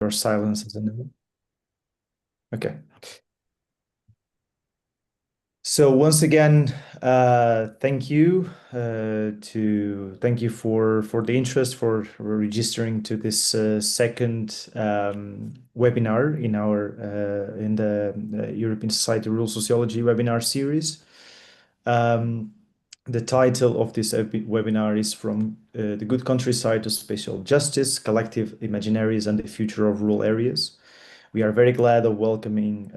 our silence as a no. Okay. So once again, thank you for the interest, for registering to this second webinar in our in the European Society of Rural Sociology webinar series. The title of this webinar is From the Good Countryside to Spatial Justice, Collective Imaginaries and the Future of Rural Areas. We are very glad of welcoming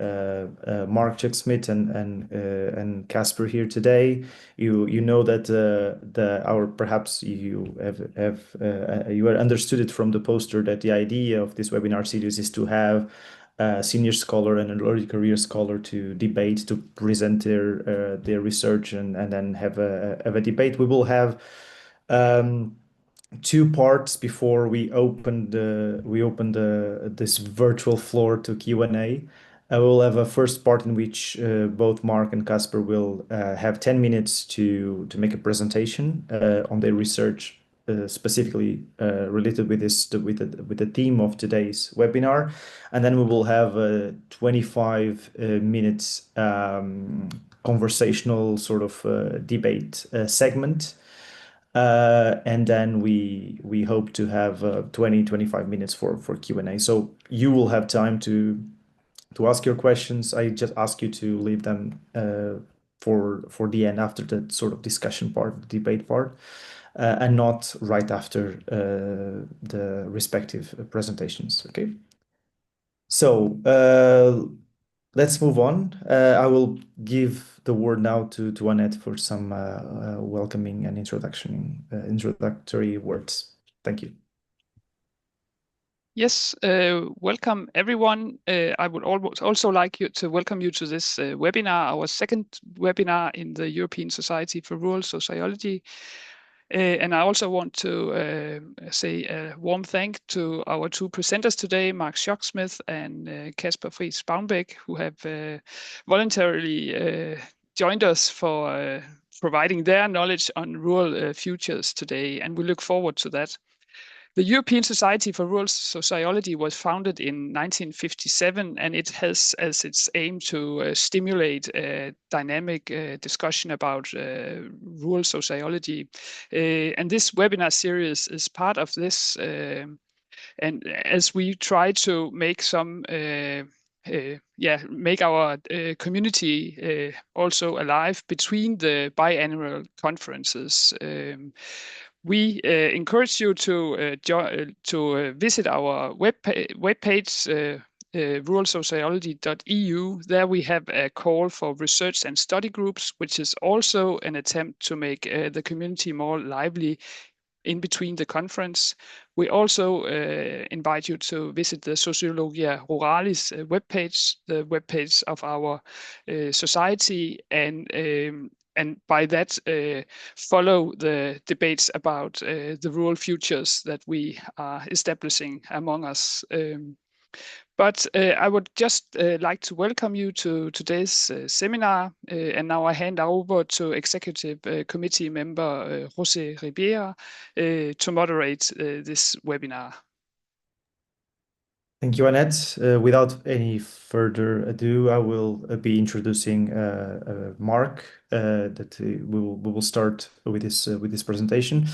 Mark Shucksmith and Kasper here today. You know that perhaps you have understood it from the poster that the idea of this webinar series is to have a senior scholar and an early career scholar to debate, to present their research and then have a debate. We will have two parts before we open this virtual floor to Q&A. I will have a first part in which both Mark and Kasper will have 10 minutes to make a presentation on their research specifically related with the theme of today's webinar, and then we will have a 25 minutes conversational sort of debate segment. And then we hope to have 20-25 minutes for Q&A. So you will have time to ask your questions. I just ask you to leave them for the end, after the sort of discussion part, the debate part, and not right after the respective presentations. Okay. So let's move on. I will give the word now to Annette for some welcoming and introductory words. Thank you. Yes, welcome everyone. I would also like to welcome you to this webinar, our second webinar in the European Society for Rural Sociology. And I also want to say a warm thank to our two presenters today, Mark Shucksmith and Kasper Friis Bavnbæk, who have voluntarily joined us for providing their knowledge on rural futures today, and we look forward to that. The European Society for Rural Sociology was founded in 1957, and it has as its aim to stimulate a dynamic discussion about rural sociology. And this webinar series is part of this. And as we try to make some make our community also alive between the biannual conferences. We encourage you to visit our webpage, ruralsociology.eu. There we have a call for research and study groups, which is also an attempt to make the community more lively in between the conference. We also invite you to visit the Sociologia Ruralis webpage, the webpage of our society, and by that follow the debates about the rural futures that we are establishing among us. But I would just like to welcome you to today's seminar, and now I hand over to Executive Committee member José Ribeiro to moderate this webinar. Thank you, Annette. Without any further ado, I will be introducing Mark. We will start with this presentation.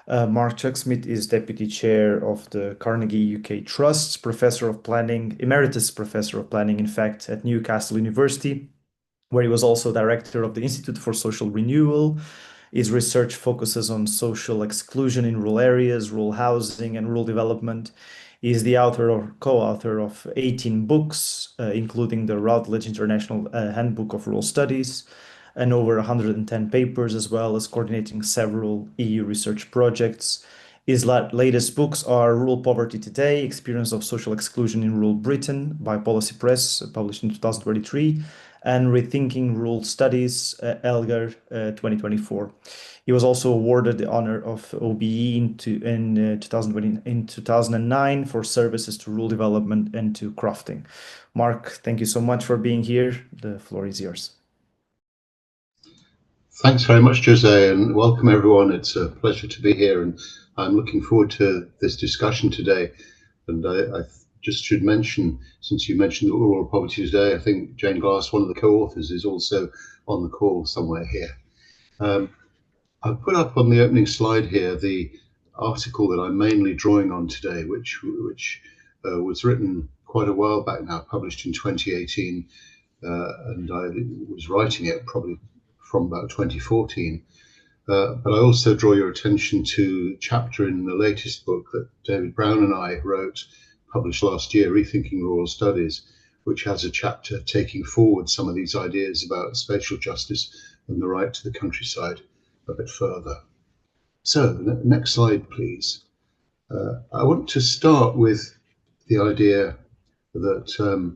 Mark Shucksmith is Deputy Chair of the Carnegie UK Trust's Professor of Planning, Emeritus Professor of Planning, in fact, at Newcastle University, where he was also Director of the Institute for Social Renewal. His research focuses on social exclusion in rural areas, rural housing, and rural development. He is the author or co-author of 18 books, including the Routledge International Handbook of Rural Studies, and over 110 papers, as well as coordinating several EU research projects. His latest books are Rural Poverty Today, Experience of Social Exclusion in Rural Britain by Policy Press, published in 2023, and Rethinking Rural Studies, Aagaard, 2024. He was also awarded the honor of OBE in 2009 for services to rural development and to crafting. Mark, thank you so much for being here. The floor is yours. Thanks very much, José, and welcome everyone. It's a pleasure to be here, and I'm looking forward to this discussion today. And I just should mention, since you mentioned rural poverty today, I think Jane Glass, one of the co-authors, is also on the call somewhere here. I've put up on the opening slide here the article that I'm mainly drawing on today, which was written quite a while back now, published in 2018, and I was writing it probably from about 2014. But I also draw your attention to a chapter in the latest book that David Brown and I wrote, published last year, Rethinking Rural Studies, which has a chapter taking forward some of these ideas about spatial justice and the right to the countryside a bit further. So, next slide, please. I want to start with the idea that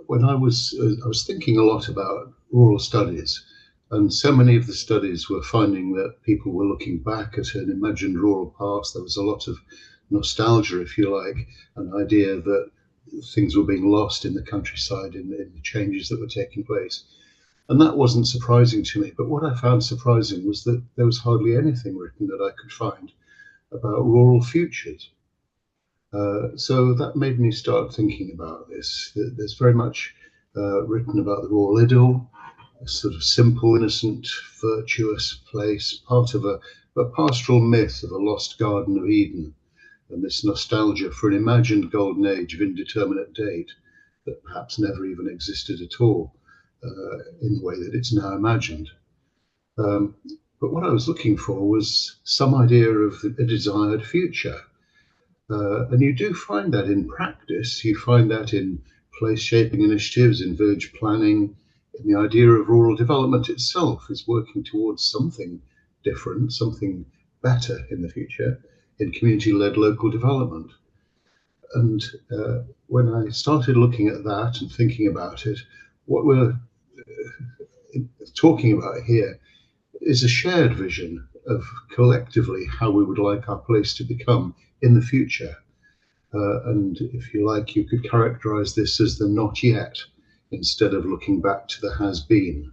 when I was thinking a lot about rural studies, and so many of the studies were finding that people were looking back at an imagined rural past. There was a lot of nostalgia, if you like, an idea that things were being lost in the countryside in the changes that were taking place. And that wasn't surprising to me. But what I found surprising was that there was hardly anything written that I could find about rural futures. So that made me start thinking about this. There's very much written about the rural idyll, a sort of simple, innocent, virtuous place, part of a pastoral myth of a lost Garden of Eden, and this nostalgia for an imagined golden age of indeterminate date that perhaps never even existed at all in the way that it's now imagined. But what I was looking for was some idea of a desired future. And you do find that in practice. You find that in place shaping initiatives, in village planning, in the idea of rural development itself is working towards something different, something better in the future, in community-led local development. And when I started looking at that and thinking about it, what we're talking about here is a shared vision of collectively how we would like our place to become in the future. And if you like, you could characterize this as the not yet, instead of looking back to the has been.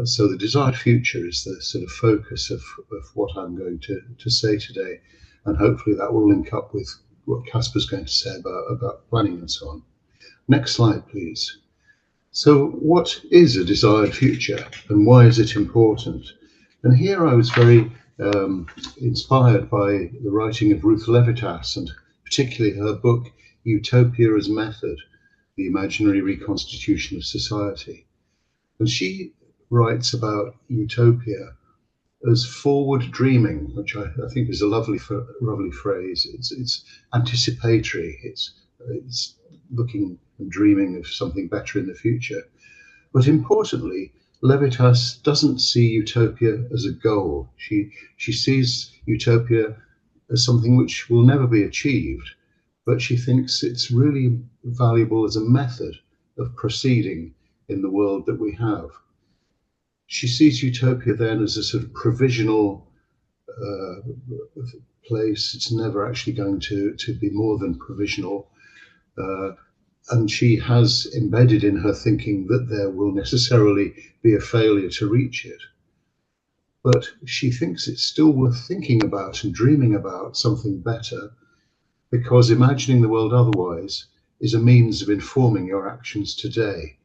So the desired future is the sort of focus of what I'm going to say today. And hopefully that will link up with what Kasper's going to say about planning and so on. Next slide, please. So what is a desired future and why is it important? And here I was very inspired by the writing of Ruth Levitas, and particularly her book, Utopia as Method, the Imaginary Reconstitution of Society. And she writes about utopia as forward dreaming, which I think is a lovely phrase. It's anticipatory. It's looking and dreaming of something better in the future. But importantly, Levitas doesn't see utopia as a goal. She sees utopia as something which will never be achieved, but she thinks it's really valuable as a method of proceeding in the world that we have. She sees utopia then as a sort of provisional place. It's never actually going to be more than provisional. And she has embedded in her thinking that there will necessarily be a failure to reach it. But she thinks it's still worth thinking about and dreaming about something better, because imagining the world otherwise is a means of informing your actions today.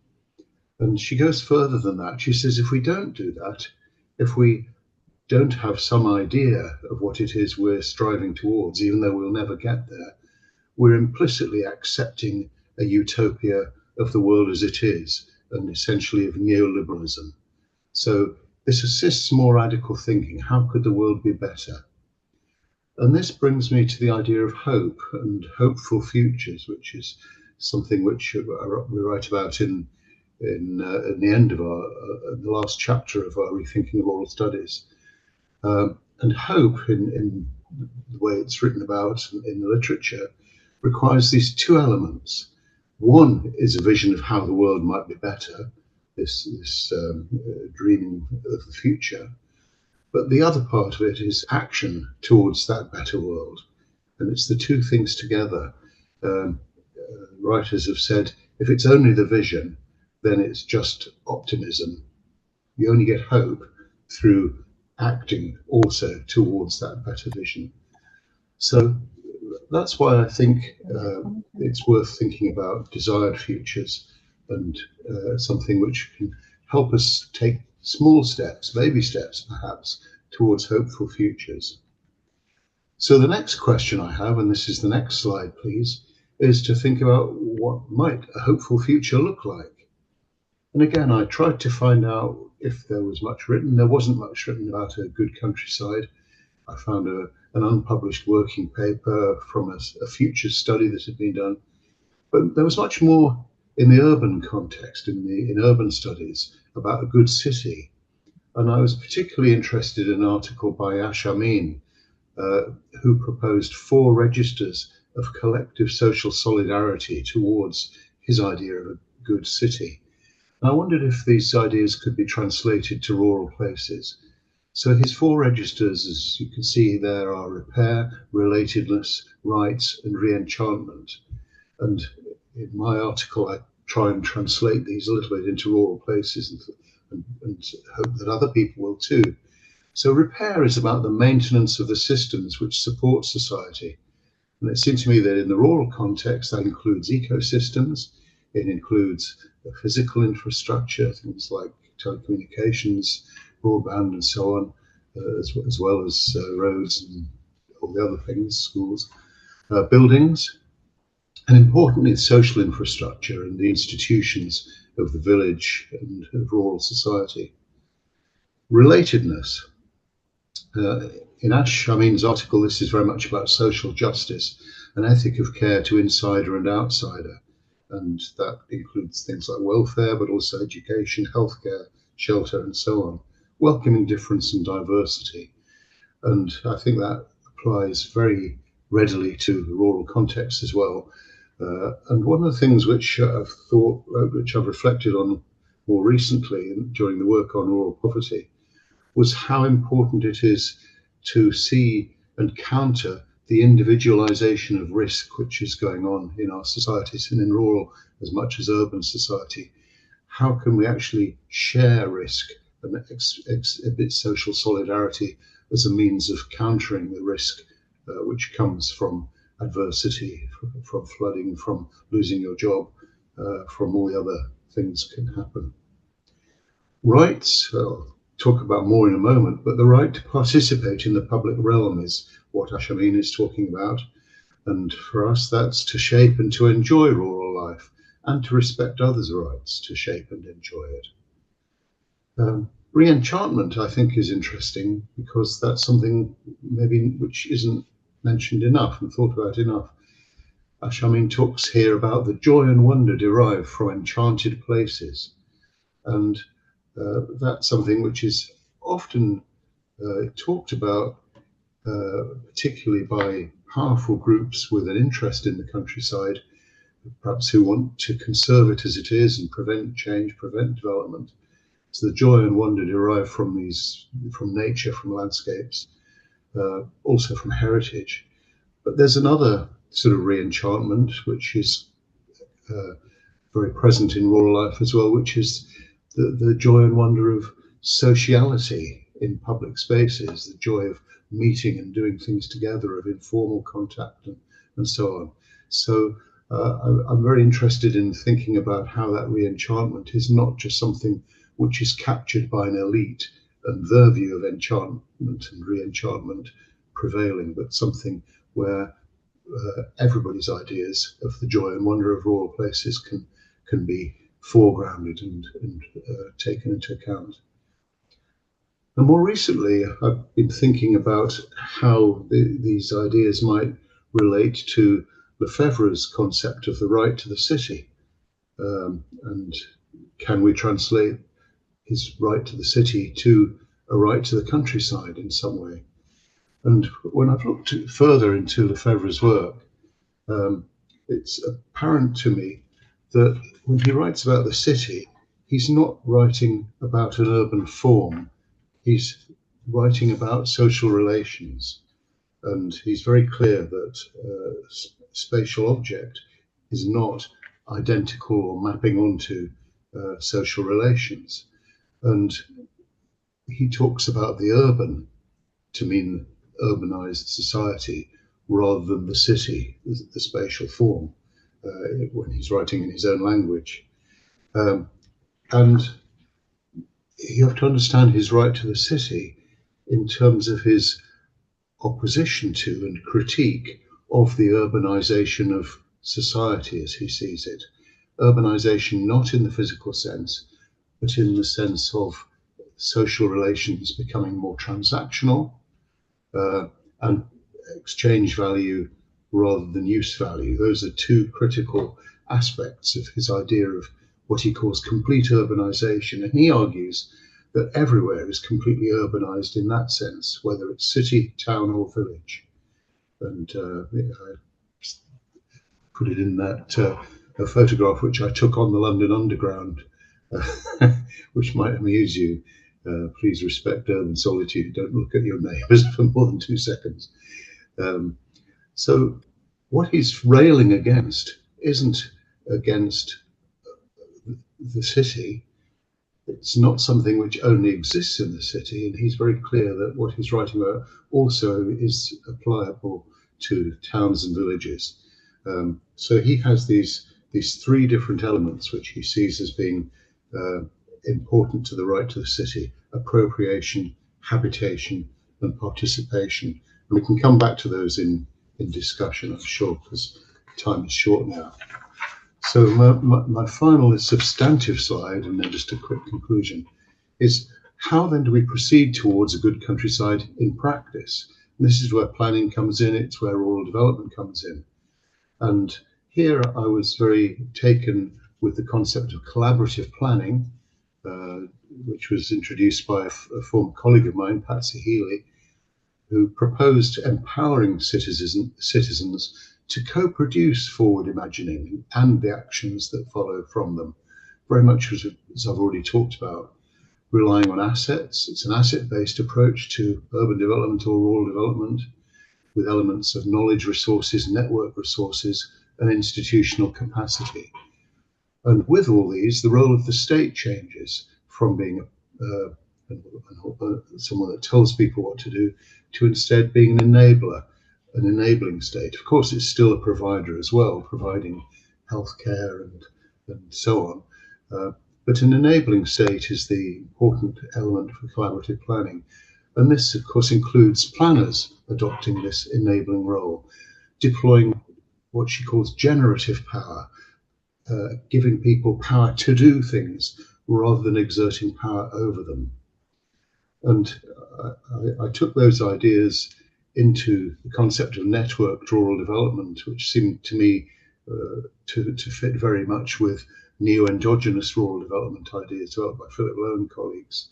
And she goes further than that. She says, if we don't do that, if we don't have some idea of what it is we're striving towards, even though we'll never get there, we're implicitly accepting a utopia of the world as it is, and essentially of neoliberalism. So this assists more radical thinking. How could the world be better? And this brings me to the idea of hope and hopeful futures, which is something which we write about in the end of the last chapter of our Rethinking of Rural Studies. And hope, in the way it's written about in the literature, requires these two elements. One is a vision of how the world might be better, this dreaming of the future. But the other part of it is action towards that better world. And it's the two things together. Writers have said, if it's only the vision, then it's just optimism. You only get hope through acting also towards that better vision. So that's why I think it's worth thinking about desired futures and something which can help us take small steps, baby steps perhaps, towards hopeful futures. So the next question I have, and this is the next slide please, is to think about what might a hopeful future look like. And again, I tried to find out if there was much written. There wasn't much written about a good countryside. I found an unpublished working paper from a future study that had been done. But there was much more in the urban context, in urban studies, about a good city. And I was particularly interested in an article by Amin, who proposed 4 registers of collective social solidarity towards his idea of a good city. And I wondered if these ideas could be translated to rural places. So his 4 registers, as you can see there, are repair, relatedness, rights, and re-enchantment. And in my article, I try and translate these a little bit into rural places and hope that other people will too. So repair is about the maintenance of the systems which support society. And it seems to me that in the rural context, that includes ecosystems, it includes the physical infrastructure, things like telecommunications, broadband and so on, as well as roads and all the other things, schools, buildings, and importantly, social infrastructure and the institutions of the village and of rural society. Relatedness. In Amin's article, this is very much about social justice, an ethic of care to insider and outsider. And that includes things like welfare, but also education, healthcare, shelter, and so on. Welcoming difference and diversity. And I think that applies very readily to the rural context as well. And one of the things which I've reflected on more recently during the work on rural poverty was how important it is to see and counter the individualization of risk which is going on in our societies and in rural as much as urban society. How can we actually share risk and exhibit social solidarity as a means of countering the risk which comes from adversity, from flooding, from losing your job, from all the other things can happen. Rights, I'll talk about more in a moment, but the right to participate in the public realm is what Amin is talking about. And for us, that's to shape and to enjoy rural life and to respect others' rights to shape and enjoy it. Re-enchantment, I think, is interesting because that's something maybe which isn't mentioned enough and thought about enough. Amin talks here about the joy and wonder derived from enchanted places. And that's something which is often talked about, particularly by powerful groups with an interest in the countryside, perhaps who want to conserve it as it is and prevent change, prevent development. So the joy and wonder derived from nature, from landscapes, also from heritage. But there's another sort of re-enchantment which is very present in rural life as well, which is the joy and wonder of sociality in public spaces, the joy of meeting and doing things together, of informal contact and so on. So I'm very interested in thinking about how that re-enchantment is not just something which is captured by an elite and their view of enchantment and re-enchantment prevailing, but something where everybody's ideas of the joy and wonder of rural places can be foregrounded and taken into account. And more recently, I've been thinking about how these ideas might relate to Lefebvre's concept of the right to the city. And can we translate his right to the city to a right to the countryside in some way? And when I've looked further into Lefebvre's work, it's apparent to me that when he writes about the city, he's not writing about an urban form. He's writing about social relations. And he's very clear that spatial object is not identical or mapping onto social relations. And he talks about the urban to mean urbanized society rather than the city, the spatial form, when he's writing in his own language. And you have to understand his right to the city in terms of his opposition to and critique of the urbanization of society as he sees it. Urbanization not in the physical sense, but in the sense of social relations becoming more transactional and exchange value rather than use value. Those are two critical aspects of his idea of what he calls complete urbanization. And he argues that everywhere is completely urbanized in that sense, whether it's city, town, or village. And I put it in that a photograph which I took on the London Underground, which might amuse you. Please respect urban solitude. Don't look at your neighbours for more than 2 seconds. So what he's railing against isn't against the city. It's not something which only exists in the city, and he's very clear that what he's writing about also is applicable to towns and villages. So he has these three different elements which he sees as being important to the right to the city: appropriation, habitation, and participation. And we can come back to those in discussion, I'm sure, because time is short now. So my final substantive slide, and then just a quick conclusion, is how then do we proceed towards a good countryside in practice? And this is where planning comes in, it's where rural development comes in. And here I was very taken with the concept of collaborative planning, which was introduced by a former colleague of mine, Patsy Healy, who proposed empowering citizens to co-produce forward imagining and the actions that follow from them, very much as I've already talked about, relying on assets. It's an asset-based approach to urban development or rural development, with elements of knowledge resources, network resources, and institutional capacity. And with all these, the role of the state changes from being someone that tells people what to do to instead being an enabler, an enabling state. Of course, it's still a provider as well, providing healthcare and so on. But an enabling state is the important element for collaborative planning. And this, of course, includes planners adopting this enabling role, deploying what she calls generative power, giving people power to do things rather than exerting power over them. And I took those ideas into the concept of networked rural development, which seemed to me to fit very much with neo-endogenous rural development ideas developed by Philip Lowe and colleagues.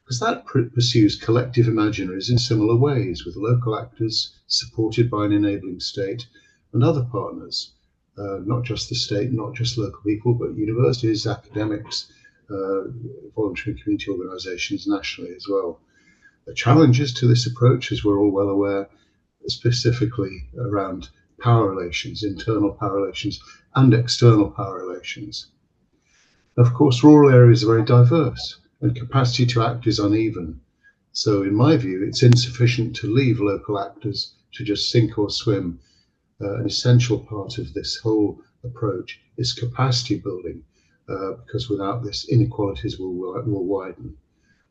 Because that pursues collective imaginaries in similar ways, with local actors supported by an enabling state and other partners, not just the state, not just local people, but universities, academics, voluntary community organisations nationally as well. The challenges to this approach, as we're all well aware, specifically around power relations, internal power relations, and external power relations. Of course, rural areas are very diverse, and capacity to act is uneven. So in my view, it's insufficient to leave local actors to just sink or swim. An essential part of this whole approach is capacity building, because without this, inequalities will widen.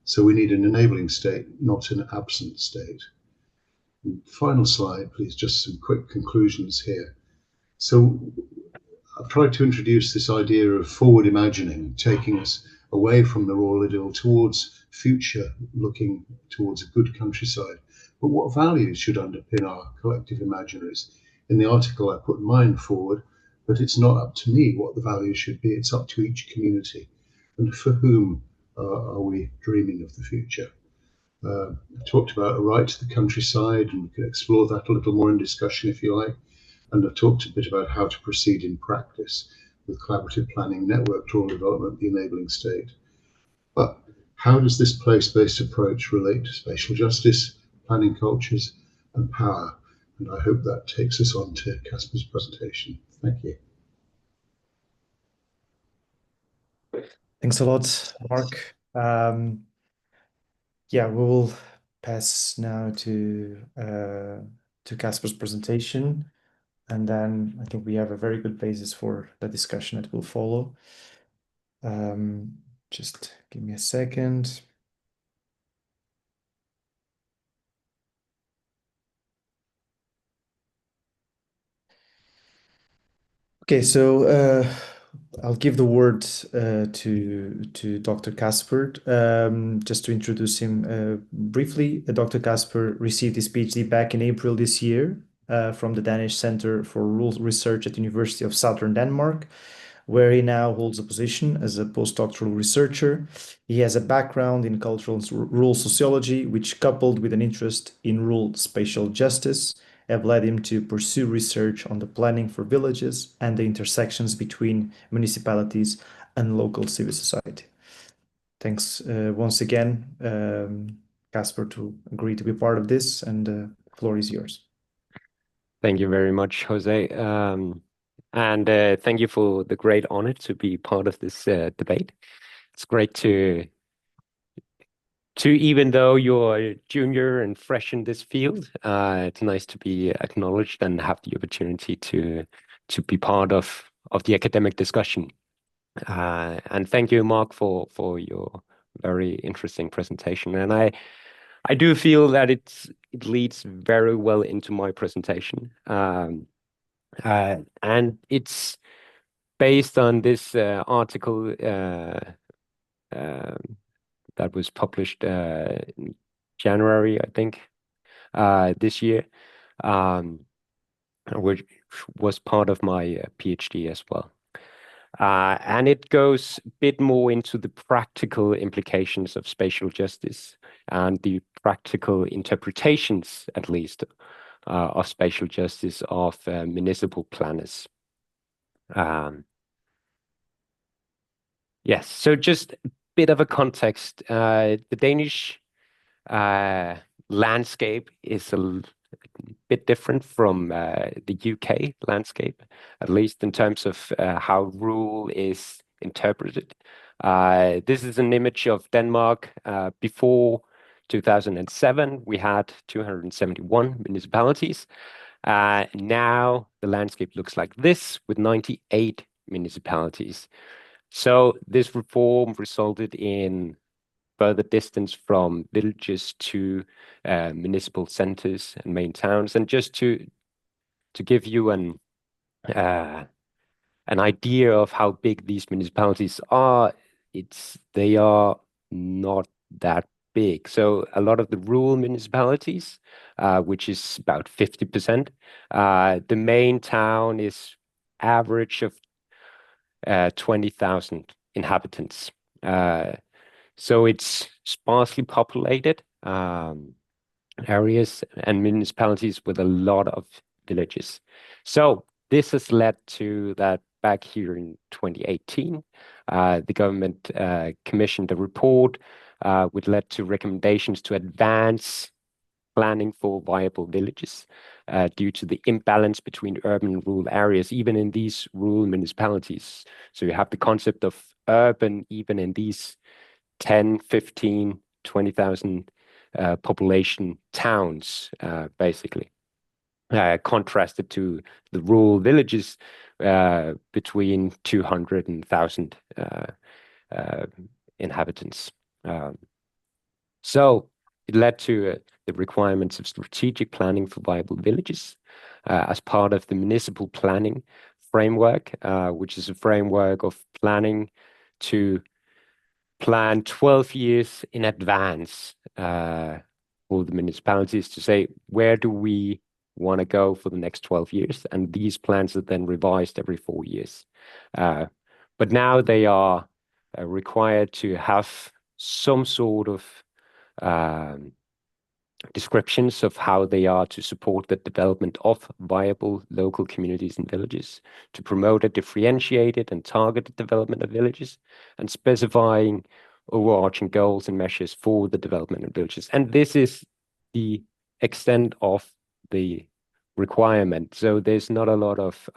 So we need an enabling state, not an absent state. And final slide, please, just some quick conclusions here. So I've tried to introduce this idea of forward imagining, taking us away from the rural idyll towards future, looking towards a good countryside. But what values should underpin our collective imaginaries? In the article, I put mine forward, but it's not up to me what the values should be. It's up to each community. And for whom are we dreaming of the future? I talked about a right to the countryside, and we can explore that a little more in discussion if you like. And I've talked a bit about how to proceed in practice with collaborative planning, networked rural development, the enabling state. But how does this place-based approach relate to spatial justice, planning cultures, and power? And I hope that takes us on to Kasper's presentation. Thank you. Thanks a lot, Mark. Yeah, we will pass now to Kasper's presentation, and then I think we have a very good basis for the discussion that will follow. Just give me a second. Okay, so I'll give the word to Dr. Kasper. Just to introduce him briefly, Dr. Kasper received his PhD back in April this year from the Danish Center for Rural Research at the University of Southern Denmark, where he now holds a position as a postdoctoral researcher. He has a background in cultural and rural sociology, which, coupled with an interest in rural spatial justice, have led him to pursue research on the planning for villages and the intersections between municipalities and local civil society. Thanks once again, Kasper, to agree to be part of this, and the floor is yours. Thank you very much, Jose. And thank you for the great honor to be part of this debate. It's great to even though you're junior and fresh in this field, it's nice to be acknowledged and have the opportunity to be part of the academic discussion. And thank you, Mark, for your very interesting presentation. And I do feel that it leads very well into my presentation. And it's based on this article that was published in January, I think, this year, which was part of my PhD as well. And it goes a bit more into the practical implications of spatial justice and the practical interpretations, at least, of spatial justice of municipal planners. Yes, so just a bit of a context. The Danish landscape is a bit different from the UK landscape, at least in terms of how rule is interpreted. This is an image of Denmark before 2007. We had 271 municipalities. Now the landscape looks like this with 98 municipalities. So this reform resulted in further distance from villages to municipal centers and main towns. And just to give you an idea of how big these municipalities are, they are not that big. So a lot of the rural municipalities, which is about 50%, the main town is average of 20,000 inhabitants. So it's sparsely populated areas and municipalities with a lot of villages. So this has led to that back here in 2018, the government commissioned a report which led to recommendations to advance planning for viable villages due to the imbalance between urban and rural areas, even in these rural municipalities. So you have the concept of urban, even in these 10, 15, 20,000 population towns, basically, contrasted to the rural villages between 200 and 1,000 inhabitants. So it led to the requirements of strategic planning for viable villages as part of the municipal planning framework, which is a framework of planning to plan 12 years in advance for the municipalities to say, where do we want to go for the next 12 years? And these plans are then revised every 4 years. But now they are required to have some sort of descriptions of how they are to support the development of viable local communities and villages, to promote a differentiated and targeted development of villages, and specifying overarching goals and measures for the development of villages. And this is the extent of the requirement. So there's not a lot of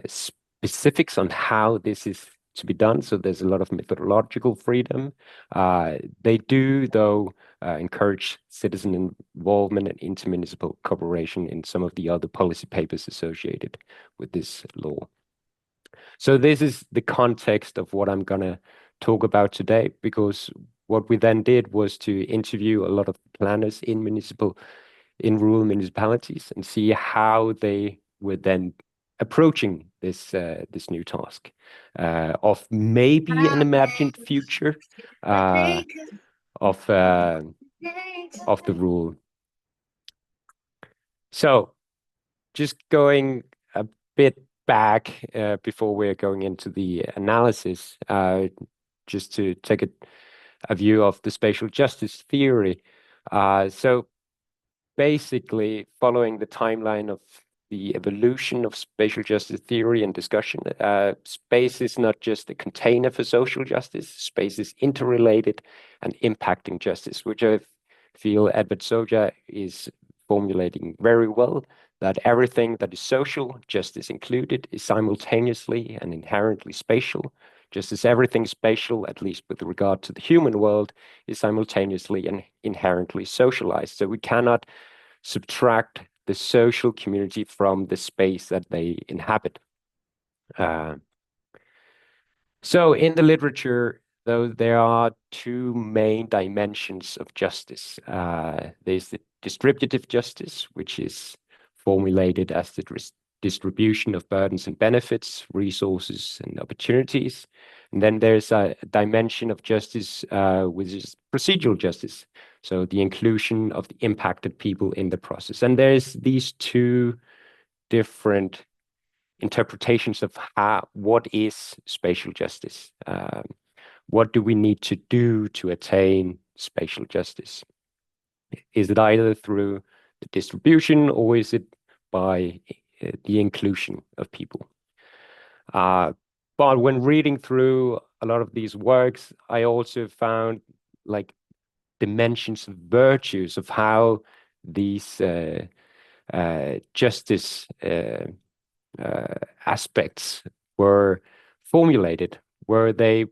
specifics on how this is to be done. So there's a lot of methodological freedom. They do, though, encourage citizen involvement and intermunicipal cooperation in some of the other policy papers associated with this law. So this is the context of what I'm going to talk about today, because what we then did was to interview a lot of planners in rural municipalities and see how they were then approaching this new task of maybe an imagined future of the rule. So just going a bit back before we're going into the analysis, just to take a view of the spatial justice theory. So basically, following the timeline of the evolution of spatial justice theory and discussion, space is not just a container for social justice. Space is interrelated and impacting justice, which I feel Edward Soja is formulating very well, that everything that is social, justice included, is simultaneously and inherently spatial, just as everything spatial, at least with regard to the human world, is simultaneously and inherently socialized. So we cannot subtract the social community from the space that they inhabit. So in the literature, though, there are two main dimensions of justice. There's the distributive justice, which is formulated as the distribution of burdens and benefits, resources and opportunities. And then there's a dimension of justice, which is procedural justice. So the inclusion of the impacted people in the process. And there's these two different interpretations of what is spatial justice. What do we need to do to attain spatial justice? Is it either through the distribution, or is it by the inclusion of people? But when reading through a lot of these works, I also found like dimensions of virtues of how these justice aspects were formulated. Were they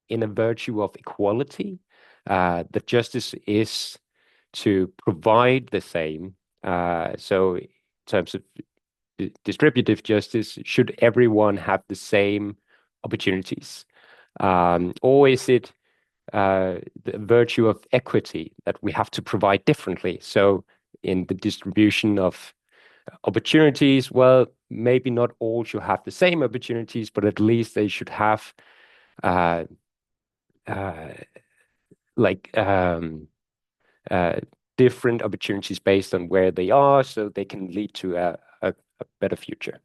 in a virtue of equality, that justice is to provide the same? So in terms of distributive justice, should everyone have the same opportunities? Or is it the virtue of equity, that we have to provide differently? So in the distribution of opportunities, well, maybe not all should have the same opportunities, but at least they should have different opportunities based on where they are, so they can lead to a better future.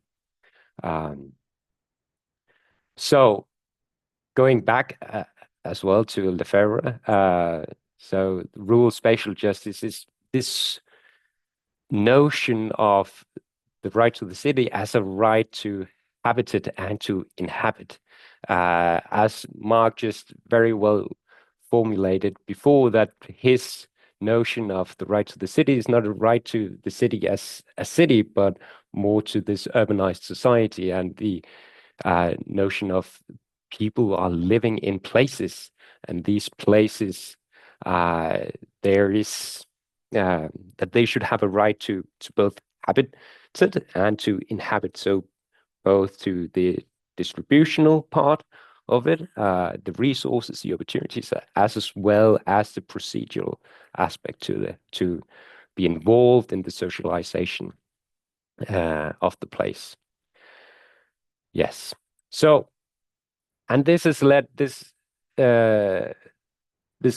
So going back as well to Lefebvre, so rural spatial justice is this notion of the right to the city as a right to habitat and to inhabit. As Mark just very well formulated before, that his notion of the right to the city is not a right to the city as a city, but more to this urbanized society, and the notion of people are living in places, and these places, there is that they should have a right to both habit and to inhabit. So both to the distributional part of it, the resources, the opportunities, as well as the procedural aspect to be involved in the socialization of the place. Yes. So, and this has led this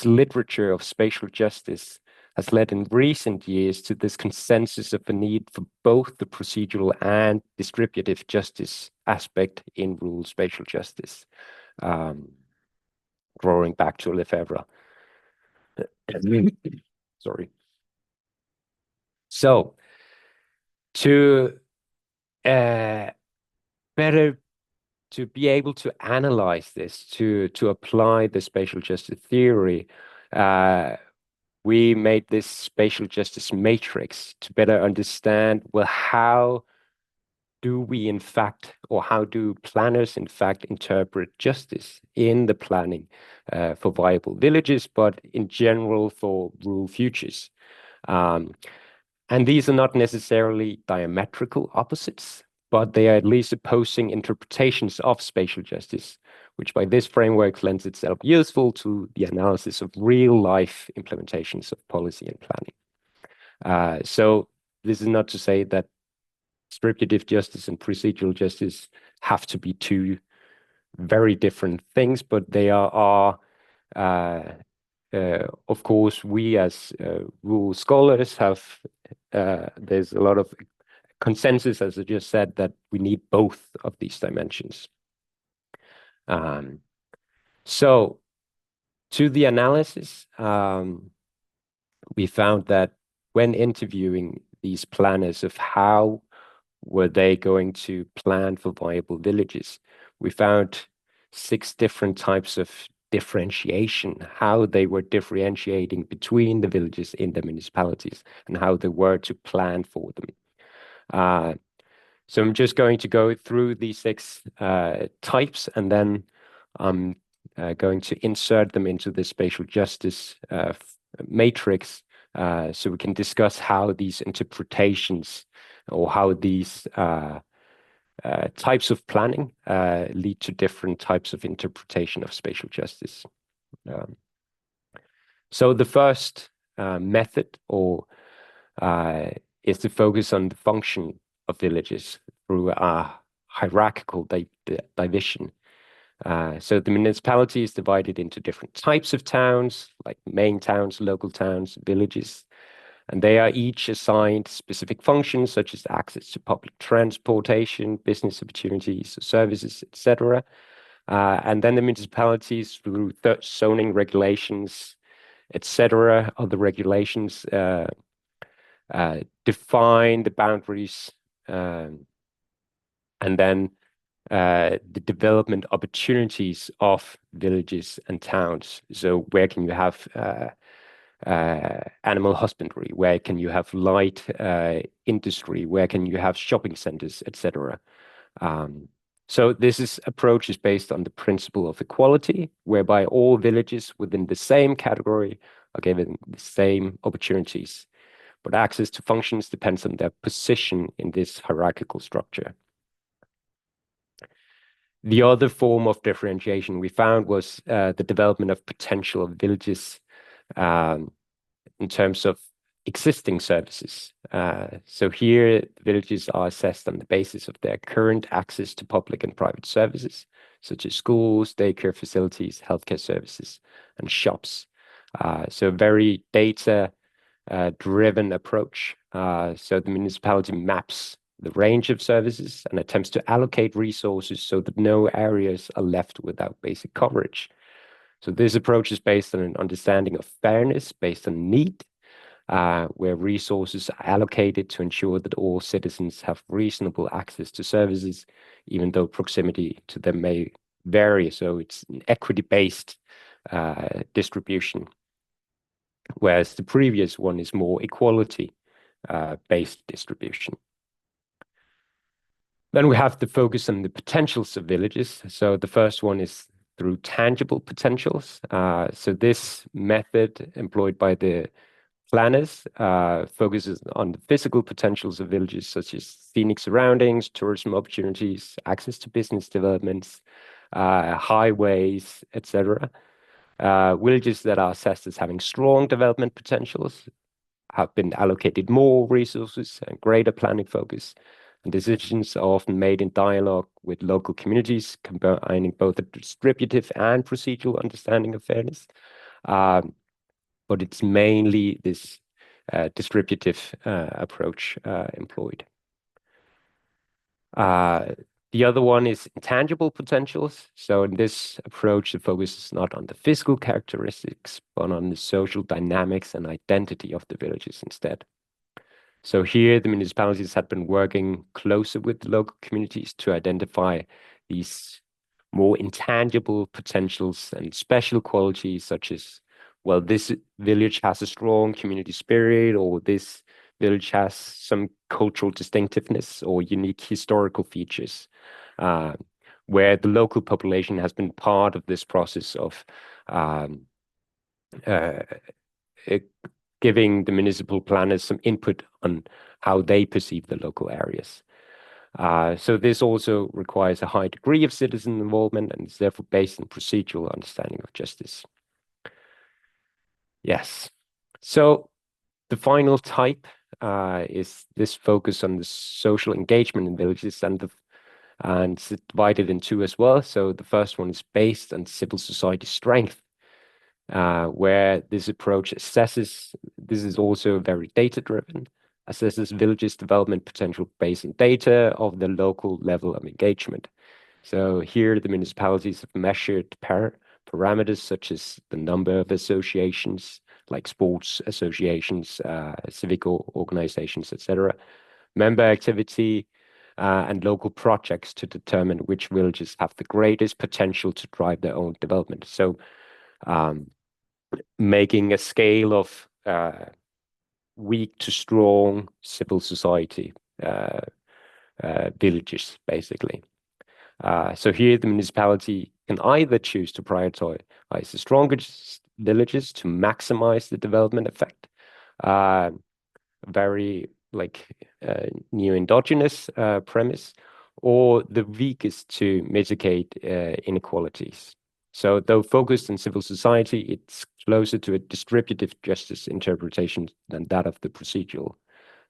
literature of spatial justice has led in recent years to this consensus of the need for both the procedural and distributive justice aspect in rural spatial justice, drawing back to Lefebvre. Sorry. So, to better to be able to analyze this, to apply the spatial justice theory, we made this spatial justice matrix to better understand, well, how do we in fact, or how do planners in fact interpret justice in the planning for viable villages, but in general for rural futures? And these are not necessarily diametrical opposites, but they are at least opposing interpretations of spatial justice, which by this framework lends itself useful to the analysis of real-life implementations of policy and planning. So this is not to say that distributive justice and procedural justice have to be two very different things, but they are of course, we as rural scholars have, there's a lot of consensus, as I just said, that we need both of these dimensions. So to the analysis, we found that when interviewing these planners of how were they going to plan for viable villages, we found 6 different types of differentiation, how they were differentiating between the villages in the municipalities and how they were to plan for them. So I'm just going to go through these 6 types, and then I'm going to insert them into the spatial justice matrix, so we can discuss how these interpretations or how these types of planning lead to different types of interpretation of spatial justice. So the first method is to focus on the function of villages through a hierarchical division. So the municipality is divided into different types of towns, like main towns, local towns, villages, and they are each assigned specific functions such as access to public transportation, business opportunities, services, etc. And then the municipalities, through zoning regulations, etc., other regulations, define the boundaries, and then the development opportunities of villages and towns. So where can you have animal husbandry? Where can you have light industry? Where can you have shopping centers, etc.? So this approach is based on the principle of equality, whereby all villages within the same category are given the same opportunities, but access to functions depends on their position in this hierarchical structure. The other form of differentiation we found was the development of potential of villages in terms of existing services. So here, villages are assessed on the basis of their current access to public and private services, such as schools, daycare facilities, healthcare services, and shops. So a very data-driven approach. So the municipality maps the range of services and attempts to allocate resources so that no areas are left without basic coverage. So this approach is based on an understanding of fairness based on need, where resources are allocated to ensure that all citizens have reasonable access to services, even though proximity to them may vary. So it's an equity-based distribution, whereas the previous one is more equality-based distribution. Then we have to focus on the potentials of villages. So the first one is through tangible potentials. So this method employed by the planners focuses on the physical potentials of villages, such as scenic surroundings, tourism opportunities, access to business developments, highways, etc. Villages that are assessed as having strong development potentials have been allocated more resources and greater planning focus. And decisions are often made in dialogue with local communities, combining both a distributive and procedural understanding of fairness. But it's mainly this distributive approach employed. The other one is intangible potentials. So in this approach, the focus is not on the physical characteristics, but on the social dynamics and identity of the villages instead. So here, the municipalities had been working closer with the local communities to identify these more intangible potentials and special qualities, such as, well, this village has a strong community spirit, or this village has some cultural distinctiveness or unique historical features, where the local population has been part of this process of giving the municipal planners some input on how they perceive the local areas. So this also requires a high degree of citizen involvement and is therefore based on procedural understanding of justice. Yes. So the final type is this focus on the social engagement in villages, and it's divided in two as well. So the first one is based on civil society strength, where this approach assesses, this is also very data-driven, assesses villages' development potential based on data of the local level of engagement. So here the municipalities have measured parameters such as the number of associations, like sports associations, civic organizations, etc., member activity, and local projects to determine which villages have the greatest potential to drive their own development. So making a scale of weak to strong civil society villages, basically. So here the municipality can either choose to prioritize the strongest villages to maximize the development effect, very like neo-endogenous premise, or the weakest to mitigate inequalities. So though focused on civil society, it's closer to a distributive justice interpretation than that of the procedural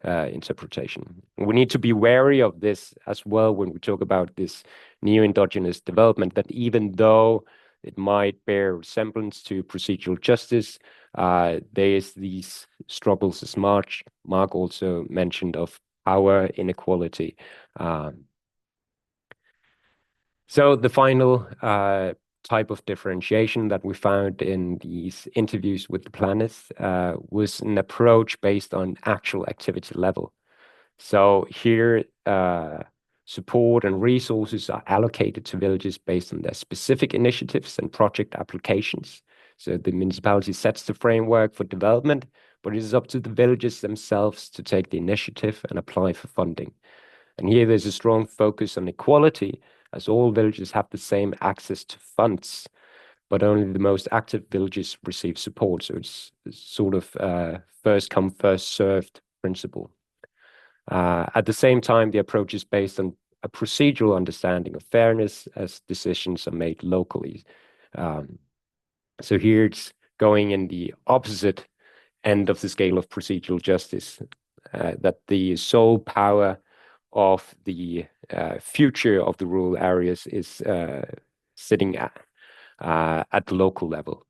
interpretation. We need to be wary of this as well when we talk about this neo-endogenous development, that even though it might bear resemblance to procedural justice, there's these struggles, as Mark also mentioned, of power inequality. So the final type of differentiation that we found in these interviews with the planners was an approach based on actual activity level. So here, support and resources are allocated to villages based on their specific initiatives and project applications. So the municipality sets the framework for development, but it is up to the villages themselves to take the initiative and apply for funding. And here there's a strong focus on equality, as all villages have the same access to funds, but only the most active villages receive support. So it's sort of first come, first served principle. At the same time, the approach is based on a procedural understanding of fairness as decisions are made locally. So here it's going in the opposite end of the scale of procedural justice, that the sole power of the future of the rural areas is sitting at the local level.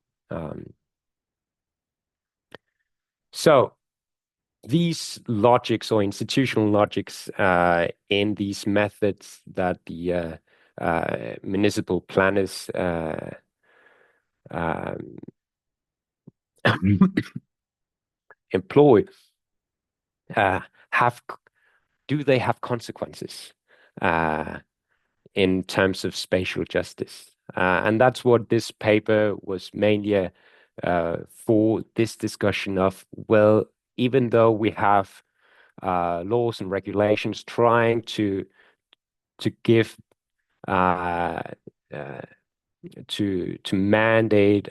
So these logics or institutional logics in these methods that the municipal planners employ do they have consequences in terms of spatial justice? And that's what this paper was mainly for, this discussion of, well, even though we have laws and regulations trying to give to mandate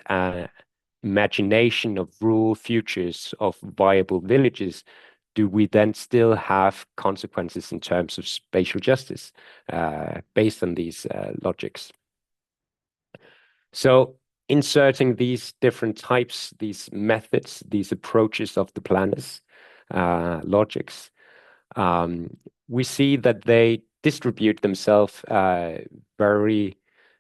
imagination of rural futures of viable villages, do we then still have consequences in terms of spatial justice based on these logics? So inserting these different types, these methods, these approaches of the planners, logics, we see that they distribute themselves very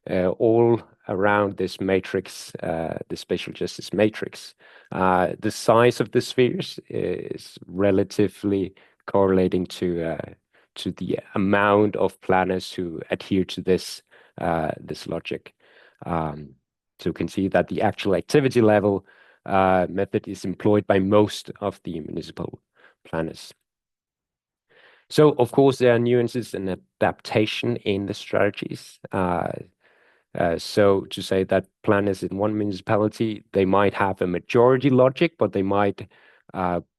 all around this matrix, the spatial justice matrix. The size of the spheres is relatively correlating to the amount of planners who adhere to this this logic. So you can see that the actual activity level method is employed by most of the municipal planners. So of course there are nuances and adaptation in the strategies. So to say that planners in one municipality, they might have a majority logic, but they might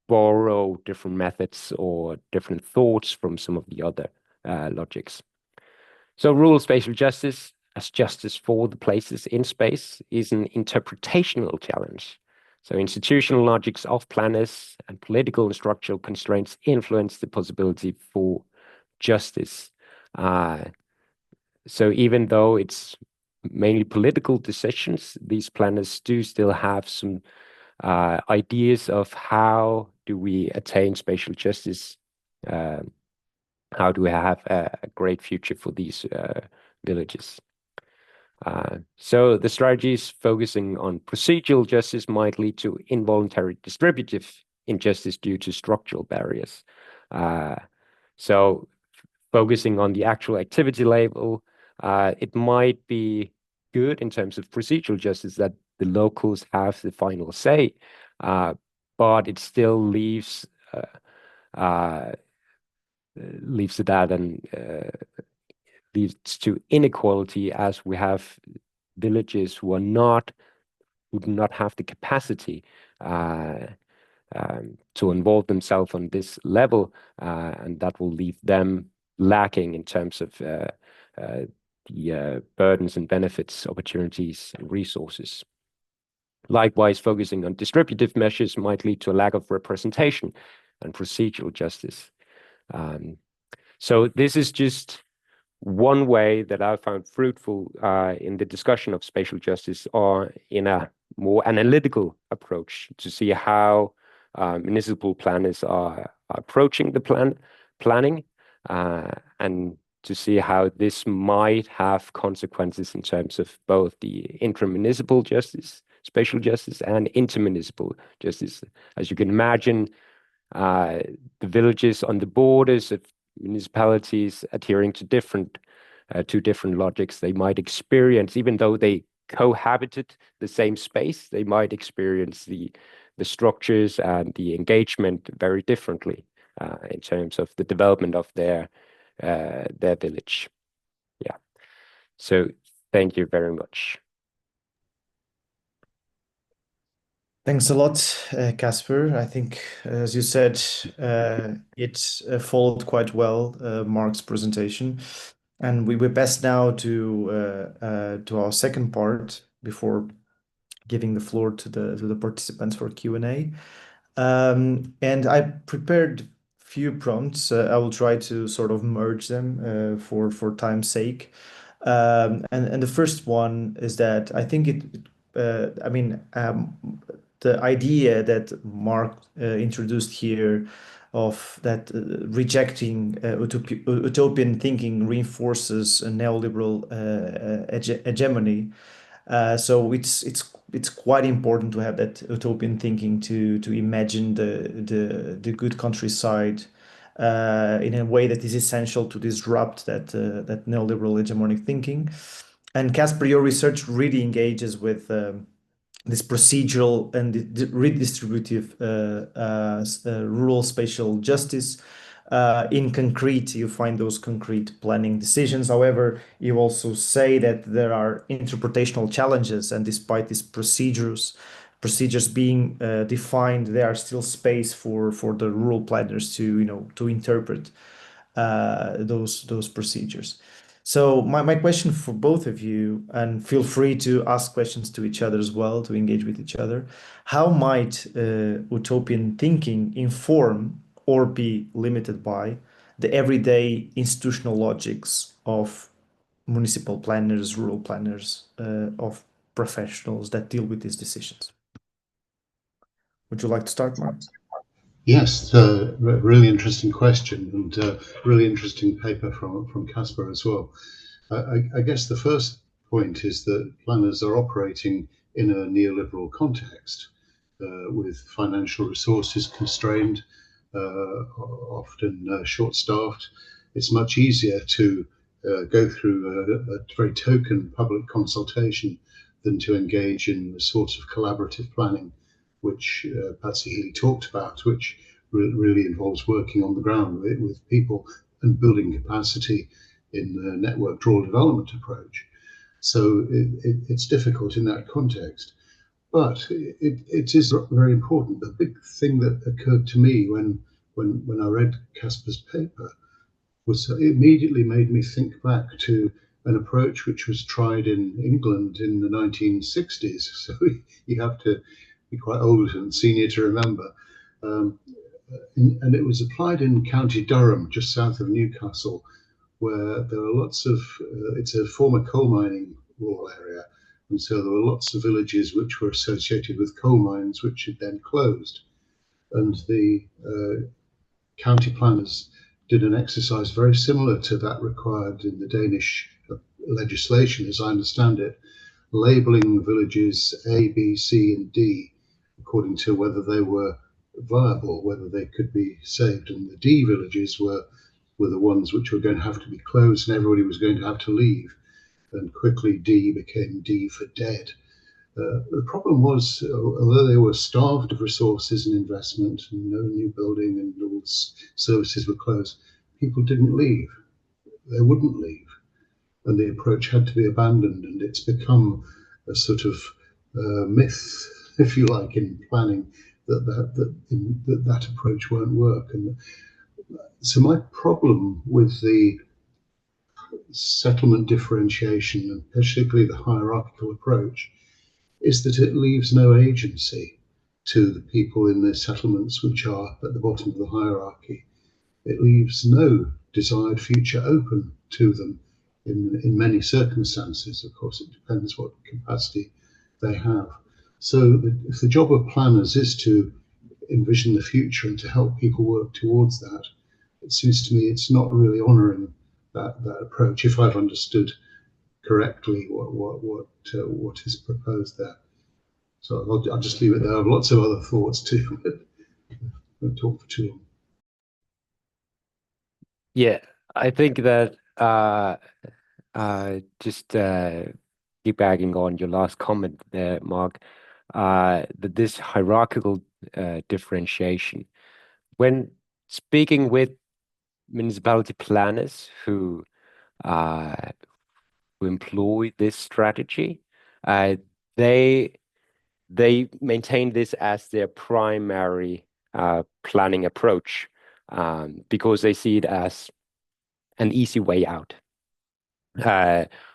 borrow different methods or different thoughts from some of the other logics. So rural spatial justice, as justice for the places in space, is an interpretational challenge. So institutional logics of planners and political and structural constraints influence the possibility for justice. So even though it's mainly political decisions, these planners do still have some ideas of how do we attain spatial justice, how do we have a great future for these villages. So the strategies focusing on procedural justice might lead to involuntary distributive injustice due to structural barriers. So focusing on the actual activity level, it might be good in terms of procedural justice that the locals have the final say, but it still leaves to that and leads to inequality, as we have villages who do not have the capacity to involve themselves on this level, and that will leave them lacking in terms of the burdens and benefits, opportunities, and resources. Likewise, focusing on distributive measures might lead to a lack of representation and procedural justice. So this is just one way that I found fruitful in the discussion of spatial justice, or in a more analytical approach to see how municipal planners are approaching the planning, and to see how this might have consequences in terms of both the intra-municipal justice, spatial justice, and intermunicipal justice. As you can imagine, the villages on the borders of municipalities adhering to different logics, they might experience, even though they cohabited the same space, they might experience the structures and the engagement very differently in terms of the development of their village. Yeah. So thank you very much. Thanks a lot, Kasper. I think, as you said, it followed quite well Mark's presentation, and we're best now to our second part before giving the floor to the participants for Q&A. And I prepared few prompts. I will try to sort of merge them for time's sake. And the first one is that I think the idea that Mark introduced here of that rejecting utopian thinking reinforces a neoliberal hegemony. So it's quite important to have that utopian thinking to imagine the good countryside in a way that is essential to disrupt that neoliberal hegemonic thinking. And Kasper, your research really engages with this procedural and redistributive rural spatial justice. In concrete, you find those concrete planning decisions. However, you also say that there are interpretational challenges, and despite these procedures being defined, there are still space for the rural planners to interpret those procedures. So my question for both of you, and feel free to ask questions to each other as well, to engage with each other. How might utopian thinking inform or be limited by the everyday institutional logics of municipal planners, rural planners, of professionals that deal with these decisions? Would you like to start, Mark? Yes, really interesting question, and really interesting paper from Kasper as well. I guess the first point is that planners are operating in a neoliberal context with financial resources constrained, often short-staffed. It's much easier to go through a very token public consultation than to engage in the sort of collaborative planning which Patsy Healy talked about, which really involves working on the ground with people and building capacity in the network draw development approach. So it's difficult in that context. But it is very important. The big thing that occurred to me when I read Kasper's paper was it immediately made me think back to an approach which was tried in England in the 1960s. So you have to be quite old and senior to remember. And it was applied in County Durham, just south of Newcastle, where there are lots of, it's a former coal mining rural area. And so there were lots of villages which were associated with coal mines, which had then closed. And the county planners did an exercise very similar to that required in the Danish legislation, as I understand it, labeling villages A, B, C, and D, according to whether they were viable, whether they could be saved. And the D villages were the ones which were going to have to be closed and everybody was going to have to leave. And quickly D became D for dead. The problem was, although they were starved of resources and investment and no new building and all services were closed, people didn't leave. They wouldn't leave. And the approach had to be abandoned, and it's become a sort of myth, if you like, in planning that approach won't work. And so my problem with the settlement differentiation, and particularly the hierarchical approach, is that it leaves no agency to the people in the settlements which are at the bottom of the hierarchy. It leaves no desired future open to them in many circumstances. Of course, it depends what capacity they have. So if the job of planners is to envision the future and to help people work towards that, it seems to me it's not really honouring that approach, if I've understood correctly what is proposed there. So I'll just leave it there. I have lots of other thoughts too, but I won't talk for too long. Yeah, I think that just piggybacking on your last comment there, Mark, that this hierarchical differentiation, when speaking with municipality planners who employ this strategy, they maintain this as their primary planning approach because they see it as an easy way out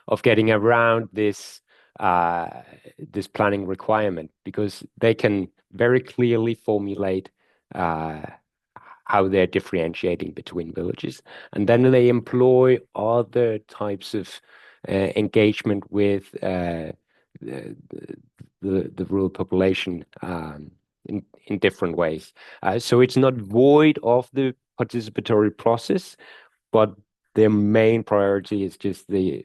of getting around this this planning requirement, because they can very clearly formulate how they're differentiating between villages, and then they employ other types of engagement with the rural population in different ways. So it's not void of the participatory process, but their main priority is just the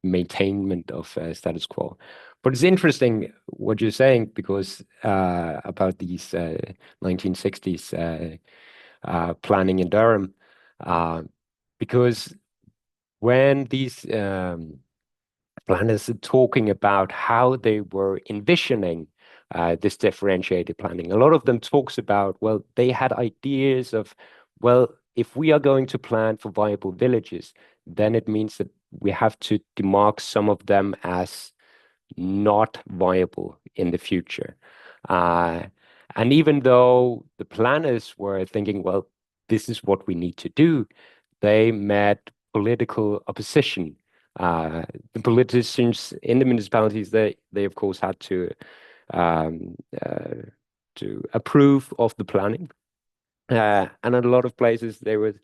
maintainment of status quo. But it's interesting what you're saying, because about these 1960s planning in Durham, because when these planners are talking about how they were envisioning this differentiated planning, a lot of them talks about, well, they had ideas of, well, if we are going to plan for viable villages, then it means that we have to demark some of them as not viable in the future. And even though the planners were thinking, well, this is what we need to do, they met political opposition. The politicians in the municipalities, they of course had to approve of the planning. And in a lot of places, the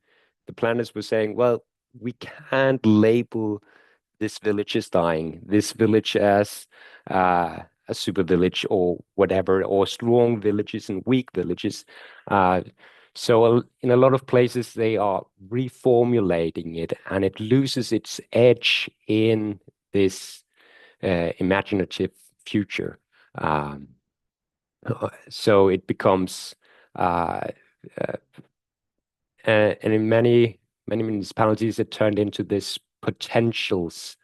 planners were saying, well, we can't label this village as dying, this village as a super village or whatever, or strong villages and weak villages. So in a lot of places, they are reformulating it, and it loses its edge in this imaginative future. So it becomes, and in many municipalities, it turned into this potentials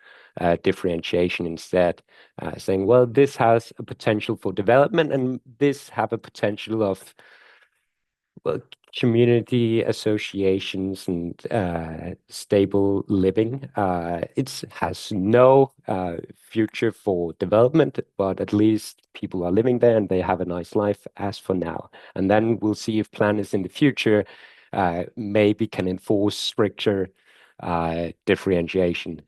differentiation instead, saying, well, this has a potential for development, and this have a potential of, well, community associations and stable living. It has no future for development, but at least people are living there and they have a nice life as for now. And then we'll see if planners in the future maybe can enforce stricter differentiation.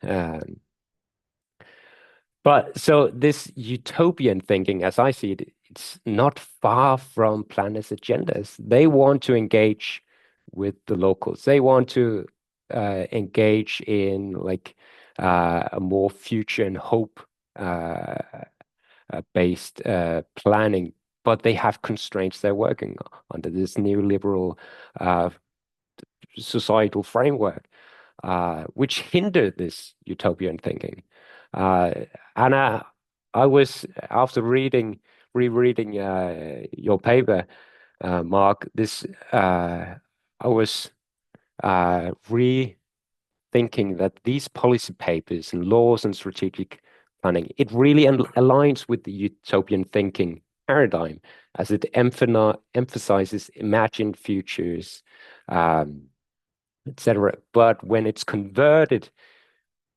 But so this utopian thinking, as I see it, it's not far from planners' agendas. They want to engage with the locals. They want to engage in like a more future and hope based planning, but they have constraints they're working under this neoliberal societal framework, which hinder this utopian thinking. And I was, after rereading your paper, Mark, I was rethinking that these policy papers and laws and strategic planning, it really aligns with the utopian thinking paradigm, as it emphasizes imagined futures, etc. But when it's converted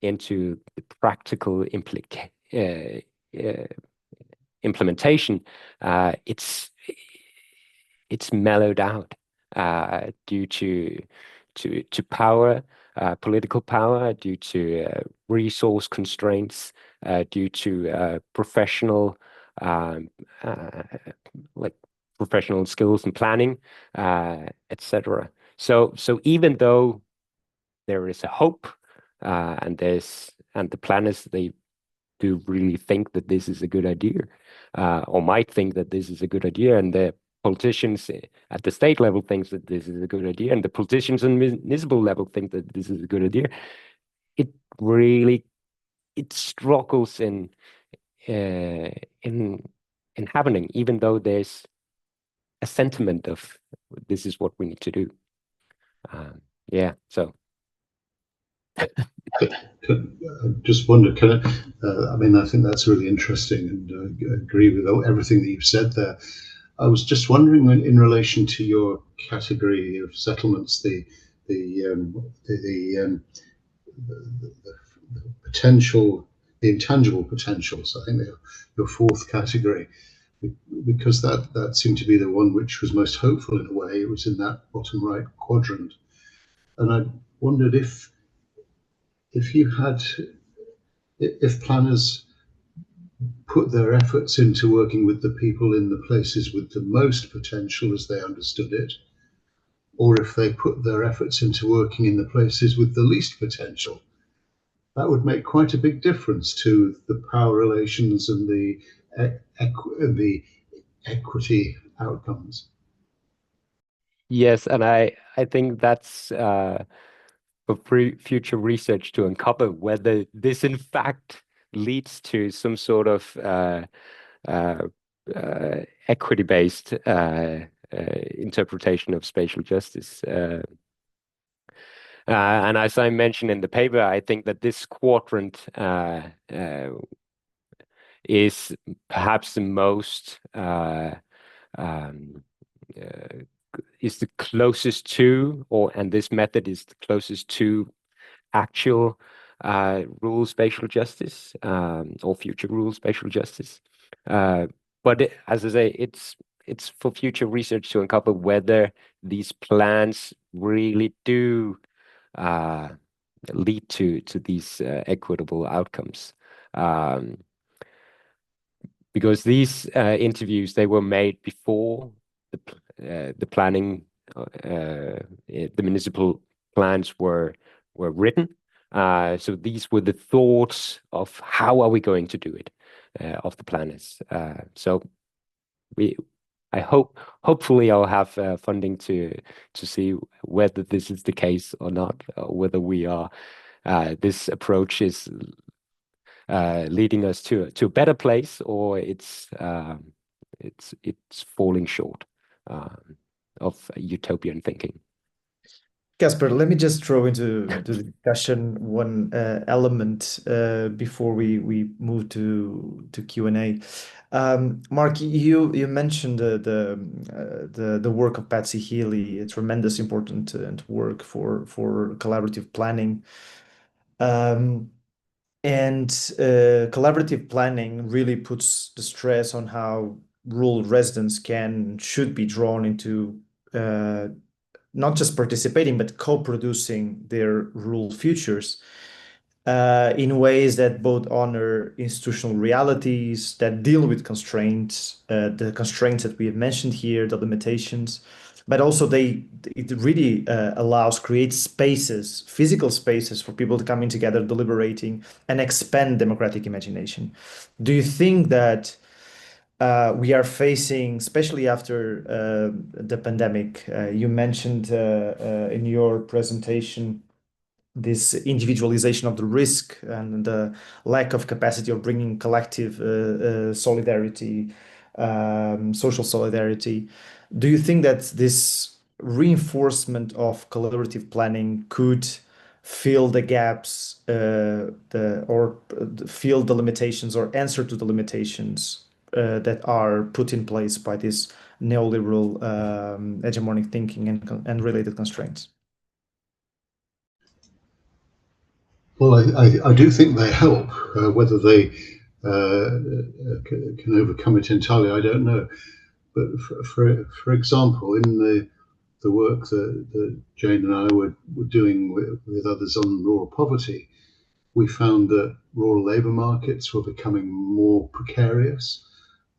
into the practical implementation, it's mellowed out due to power, political power, due to resource constraints, due to professional professional skills and planning, etc. So even though there is a hope, and the planners, they do really think that this is a good idea, or might think that this is a good idea, and the politicians at the state level think that this is a good idea, and the politicians on municipal level think that this is a good idea. It struggles in happening, even though there's a sentiment of this is what we need to do. Yeah, so. I just wonder, I mean, I think that's really interesting, and I agree with everything that you've said there. I was just wondering, in relation to your category of settlements, the potential, the intangible potentials. I think they're your fourth category, because that seemed to be the one which was most hopeful in a way. It was in that bottom right quadrant, and I wondered if planners put their efforts into working with the people in the places with the most potential as they understood it, or if they put their efforts into working in the places with the least potential, that would make quite a big difference to the power relations and the equity outcomes. Yes, and I think that's for future research to uncover whether this in fact leads to some sort of equity-based interpretation of spatial justice. And as I mentioned in the paper, I think that this quadrant is perhaps the most is the closest to, and this method is the closest to actual rules spatial justice, or future rules spatial justice. But as I say, it's for future research to uncover whether these plans really do lead to these equitable outcomes. Because these interviews, they were made before the planning, the municipal plans were written. So these were the thoughts of how are we going to do it, of the planners. So hopefully I'll have funding to see whether this is the case or not, or whether we are this approach is leading us to a better place, or it's falling short of utopian thinking. Kasper, let me just throw into the discussion one element before we move to Q&A. Mark, you mentioned the work of Patsy Healy, a tremendous important work for collaborative planning. And collaborative planning really puts the stress on how rural residents should be drawn into not just participating, but co-producing their rural futures in ways that both honor institutional realities, that deal with constraints, the constraints that we have mentioned here, the limitations, but also it really creates spaces, physical spaces for people to coming together, deliberating, and expand democratic imagination. Do you think that we are facing, especially after the pandemic, you mentioned in your presentation this individualization of the risk and the lack of capacity of bringing collective solidarity, social solidarity. Do you think that this reinforcement of collaborative planning could fill the gaps, fill the limitations or answer to the limitations that are put in place by this neoliberal hegemonic thinking and related constraints? Well, I do think they help. Whether they can overcome it entirely, I don't know. But for example, in the work that Jane and I were doing with others on rural poverty, we found that rural labour markets were becoming more precarious,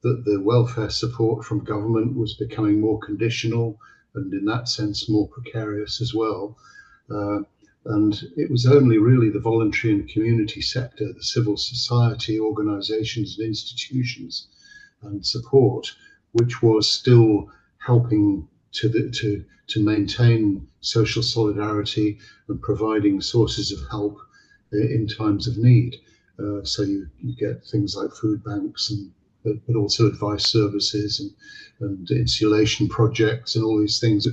that the welfare support from government was becoming more conditional, and in that sense more precarious as well. And it was only really the voluntary and community sector, the civil society organisations and institutions and support, which was still helping to maintain social solidarity and providing sources of help in times of need. So you get things like food banks but also advice services and insulation projects and all these things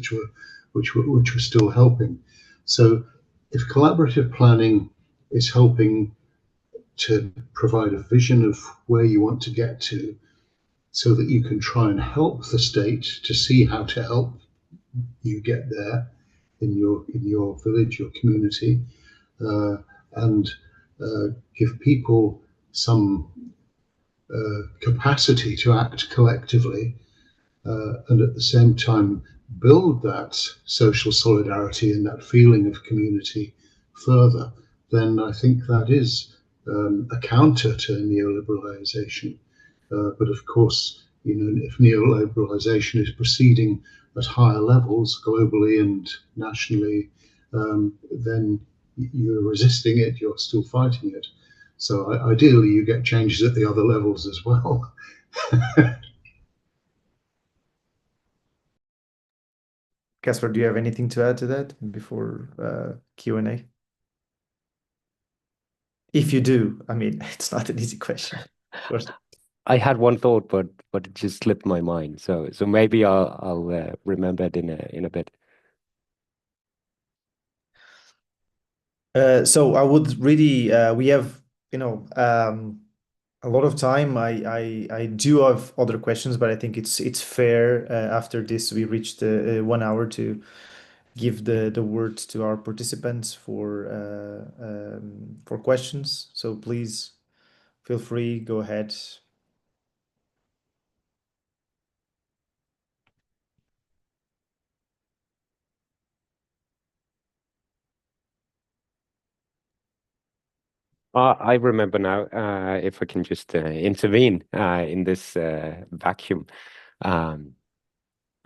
which were still helping. So if collaborative planning is helping to provide a vision of where you want to get to, so that you can try and help the state to see how to help you get there in your village, your community, and give people some capacity to act collectively, and at the same time build that social solidarity and that feeling of community further, then I think that is a counter to neoliberalization. But of course, if neoliberalization is proceeding at higher levels globally and nationally, then you're resisting it, you're still fighting it. So ideally, you get changes at the other levels as well. Kasper, do you have anything to add to that before Q&A? If you do, I mean, it's not an easy question, of course. I had one thought, but it just slipped my mind. So maybe I'll remember it in a bit. So I would really we have a lot of time. I do have other questions, but I think it's fair after this we reached 1 hour to give the word to our participants for questions. So please feel free, go ahead. I remember now, if I can just intervene in this vacuum.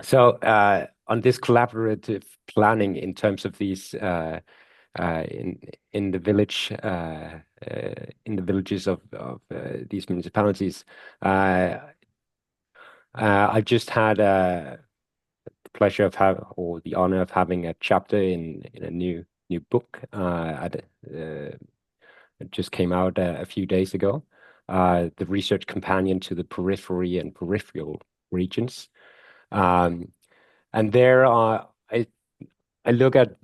So on this collaborative planning in terms of these in the village in the villages of these municipalities, I just had the pleasure of or the honor of having a chapter in a new book it just came out a few days ago, the research companion to the periphery and peripheral regions. And there I I look at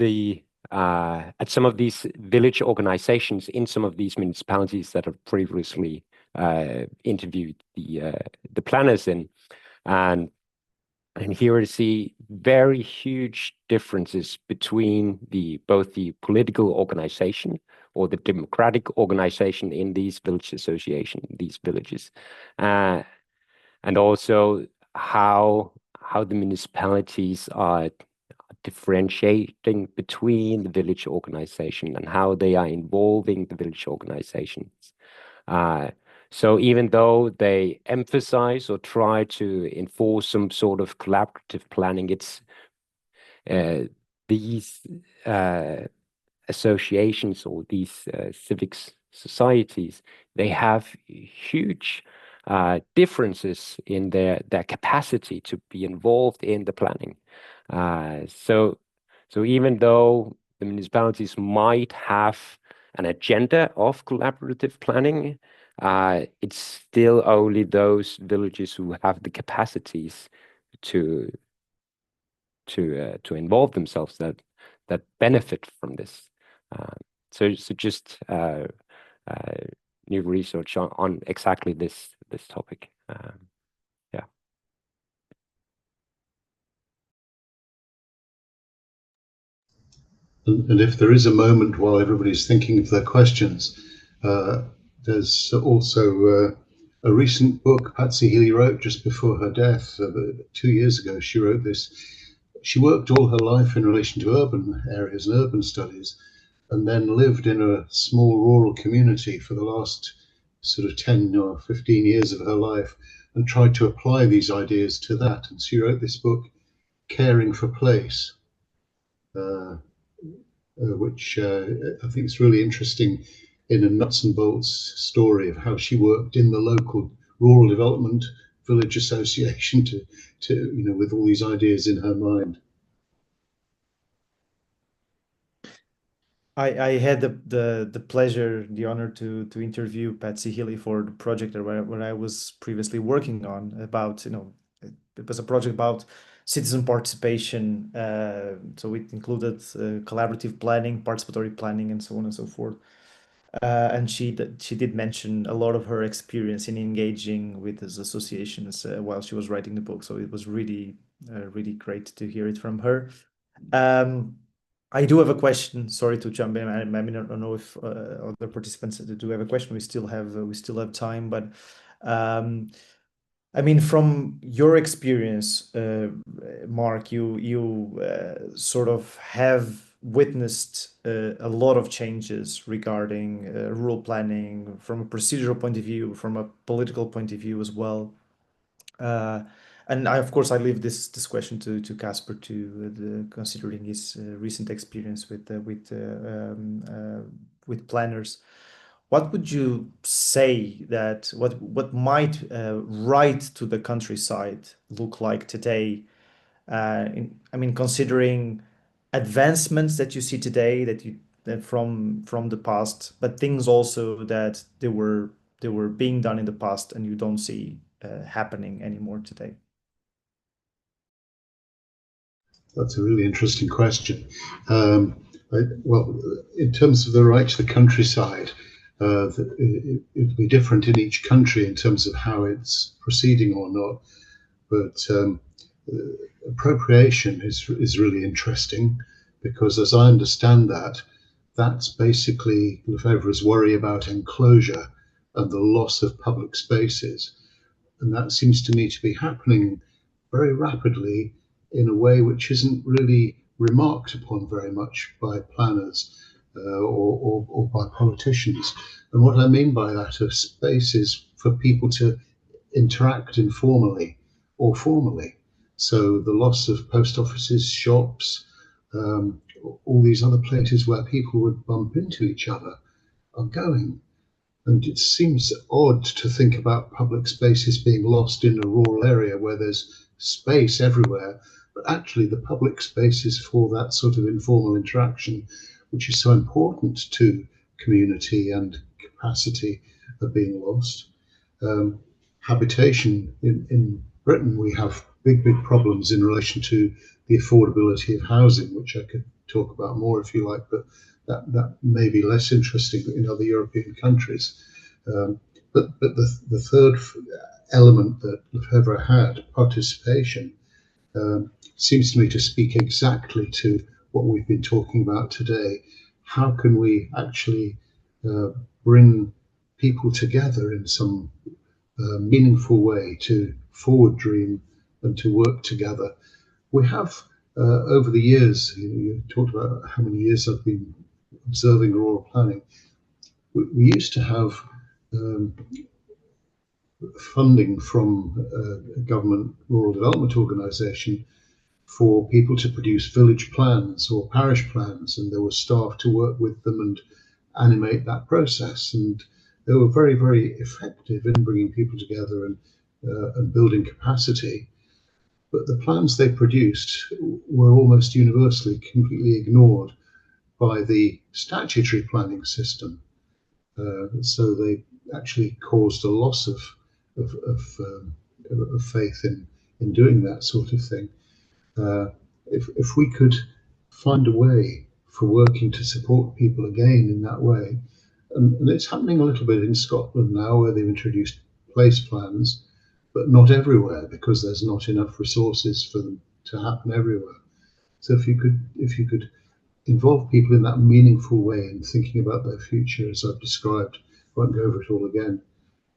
some of these village organizations in some of these municipalities that have previously interviewed the planners in, and here I see very huge differences between both the political organization or the democratic organization in these village associations, these villages, and also how the municipalities are differentiating between the village organization and how they are involving the village organizations. So even though they emphasize or try to enforce some sort of collaborative planning, it's these associations or these civic societies, they have huge differences in their capacity to be involved in the planning. So even though the municipalities might have an agenda of collaborative planning, it's still only those villages who have the capacities to involve themselves that benefit from this. So just new research on exactly this topic. Yeah. And if there is a moment while everybody's thinking of their questions, there's also a recent book Patsy Healy wrote just before her death, 2 years ago. She wrote this. She worked all her life in relation to urban areas and urban studies, and then lived in a small rural community for the last sort of 10 or 15 years of her life, and tried to apply these ideas to that. And she wrote this book, Caring for Place, which I think is really interesting in a nuts and bolts story of how she worked in the local rural development village association to with all these ideas in her mind. I had the pleasure, the honor to interview Patsy Healy for the project where I was previously working on about, it was a project about citizen participation. So it included collaborative planning, participatory planning, and so on and so forth. And she did mention a lot of her experience in engaging with these associations while she was writing the book. So it was really, really great to hear it from her. I do have a question. Sorry to jump in. I mean, I don't know if other participants do have a question. We still have time, but I mean, from your experience, Mark, you sort of have witnessed a lot of changes regarding rural planning from a procedural point of view, from a political point of view as well. And of course, I leave this question to Kasper, considering his recent experience with planners. What would you say that what might right to the countryside look like today? I mean, considering advancements that you see today that from the past, but things also that they were being done in the past and you don't see happening anymore today. That's a really interesting question. Well, in terms of the right to the countryside, it'll be different in each country in terms of how it's proceeding or not. But appropriation is really interesting, because as I understand that, that's basically Lefebvre's worry about enclosure and the loss of public spaces. And that seems to me to be happening very rapidly in a way which isn't really remarked upon very much by planners or by politicians. And what I mean by that are spaces for people to interact informally or formally. So the loss of post offices, shops, all these other places where people would bump into each other are going. And it seems odd to think about public spaces being lost in a rural area where there's space everywhere, but actually the public spaces for that sort of informal interaction, which is so important to community and capacity, are being lost. Habitation in Britain, we have big problems in relation to the affordability of housing, which I could talk about more if you like, but that may be less interesting in other European countries. But the third element that Lefebvre had, participation, seems to me to speak exactly to what we've been talking about today. How can we actually bring people together in some meaningful way to forward dream and to work together? We have, over the years, you talked about how many years I've been observing rural planning. We used to have funding from a government rural development organisation for people to produce village plans or parish plans, and there were staff to work with them and animate that process. And they were very, very effective in bringing people together and building capacity. But the plans they produced were almost universally completely ignored by the statutory planning system. So they actually caused a loss of faith in doing that sort of thing. If we could find a way for working to support people again in that way, and it's happening a little bit in Scotland now, where they've introduced place plans, but not everywhere, because there's not enough resources for them to happen everywhere. So if you could involve people in that meaningful way in thinking about their future, as I've described, I won't go over it all again.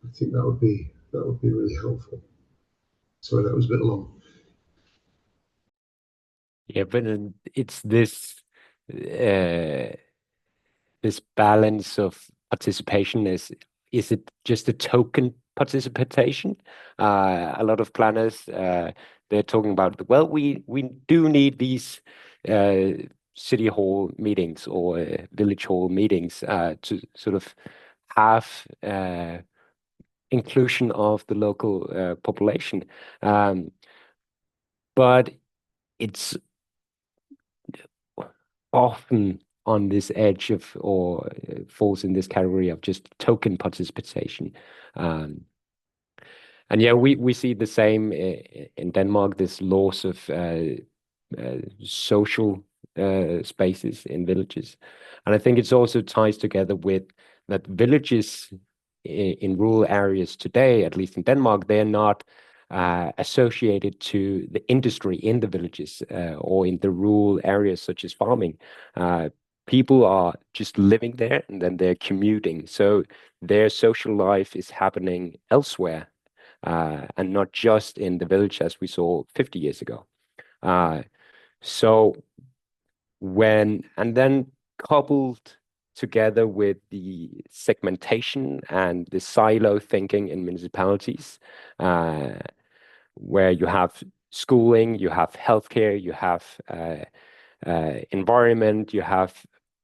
I think that would be really helpful. Sorry, that was a bit long. Yeah, but it's this this balance of participation. Is it just a token participation? A lot of planners they're talking about, well, we do need these city hall meetings or village hall meetings to sort of have inclusion of the local population, but it's often on this edge of, or falls in this category of just token participation. And yeah, we see the same in Denmark, this loss of social spaces in villages. And I think it's also ties together with that villages in rural areas today, at least in Denmark, they're not associated to the industry in the villages or in the rural areas such as farming. People are just living there and then they're commuting. So their social life is happening elsewhere and not just in the village as we saw 50 years ago. So and then coupled together with the segmentation and the silo thinking in municipalities, where you have schooling, you have healthcare, you have environment, you have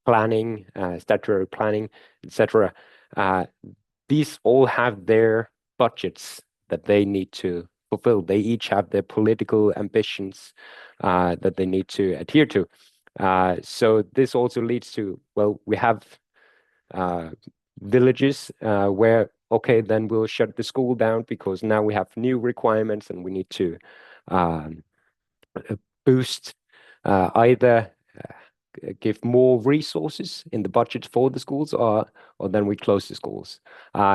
planning, statutory planning, etc. These all have their budgets that they need to fulfill. They each have their political ambitions that they need to adhere to. So this also leads to, well, we have villages where, okay, then we'll shut the school down because now we have new requirements and we need to boost either give more resources in the budget for the schools, or then we close the schools.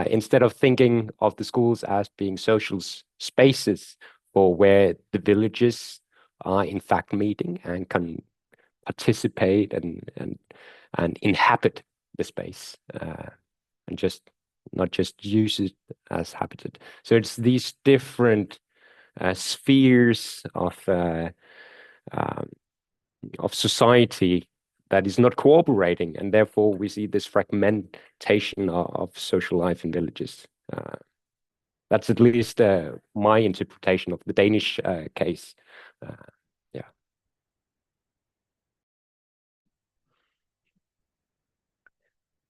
Instead of thinking of the schools as being social spaces for where the villages are in fact meeting and can participate and inhabit the space, and not just use it as habited. So it's these different spheres of society that is not cooperating, and therefore we see this fragmentation of social life in villages. That's at least my interpretation of the Danish case. Yeah.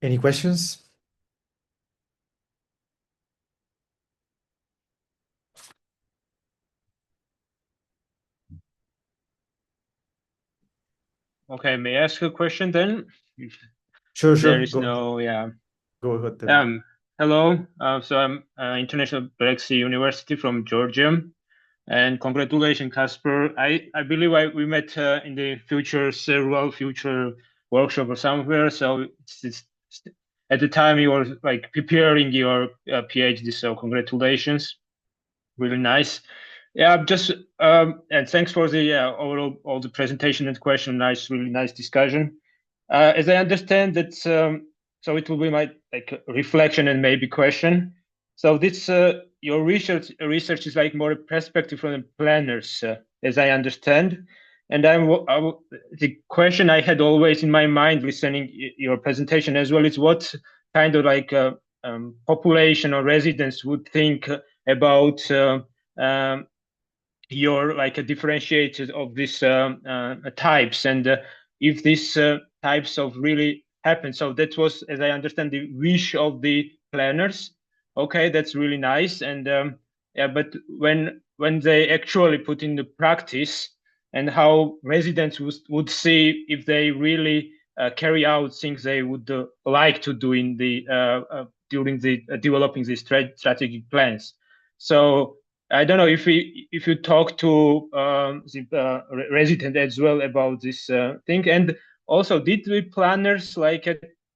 Any questions? Okay, may I ask a question then? Sure. There is Go ahead. Hello. So I'm International Breakthrough University from Georgia, And congratulations, Kasper. I believe we met in the future workshop or somewhere. So it's at the time you were like preparing your PhD. So congratulations, really nice. Yeah, just and thanks for the overall all the presentation and question. Really nice discussion. As I understand that, so it will be my like reflection and maybe question. So this your research is like more a perspective from the planners, as I understand. And the question I had always in my mind listening your presentation as well is what kind of like population or residents would think about your like a differentiated of these types, and if these types of really happen. So that was, as I understand, the wish of the planners. Okay, that's really nice. And yeah, but when they actually put in the practice, and how residents would see if they really carry out things they would like to do in the during the developing these strategic plans. So I don't know if you talk to the resident as well about this thing, and also did the planners like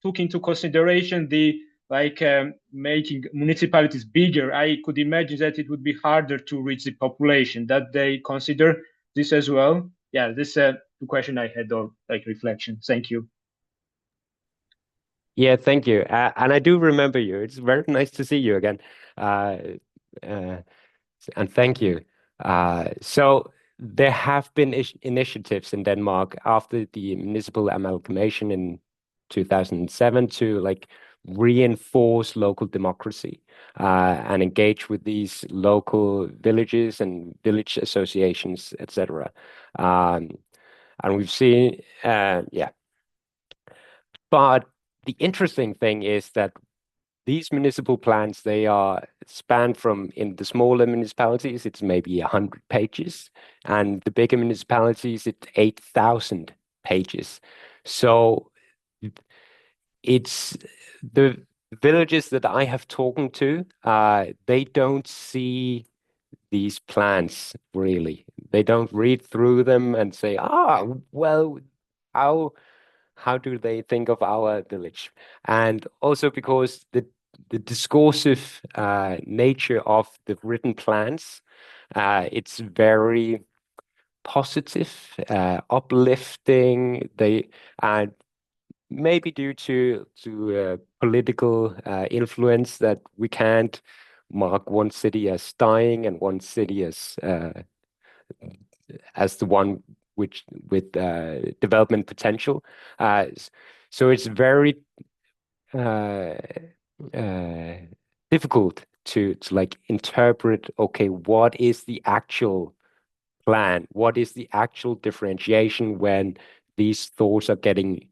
took into consideration the like making municipalities bigger? I could imagine that it would be harder to reach the population. That they consider this as well? Yeah, this the question I had, or like reflection. Thank you. Yeah, thank you. And I do remember you. It's very nice to see you again. And thank you. So there have been initiatives in Denmark after the municipal amalgamation in 2007 to like reinforce local democracy and engage with these local villages and village associations, etc. And we've seen, yeah. But the interesting thing is that these municipal plans, they are spanned from, in the smaller municipalities, it's maybe 100 pages, and the bigger municipalities, it's 8,000 pages. So it's the villages that I have talked to, they don't see these plans really. They don't read through them and say, well, how do they think of our village? And also because the discursive nature of the written plans, it's very positive, uplifting. They maybe due to political influence that we can't mark one city as dying and one city as the one with development potential. So it's very difficult to like interpret, okay, what is the actual plan? What is the actual differentiation when these thoughts are getting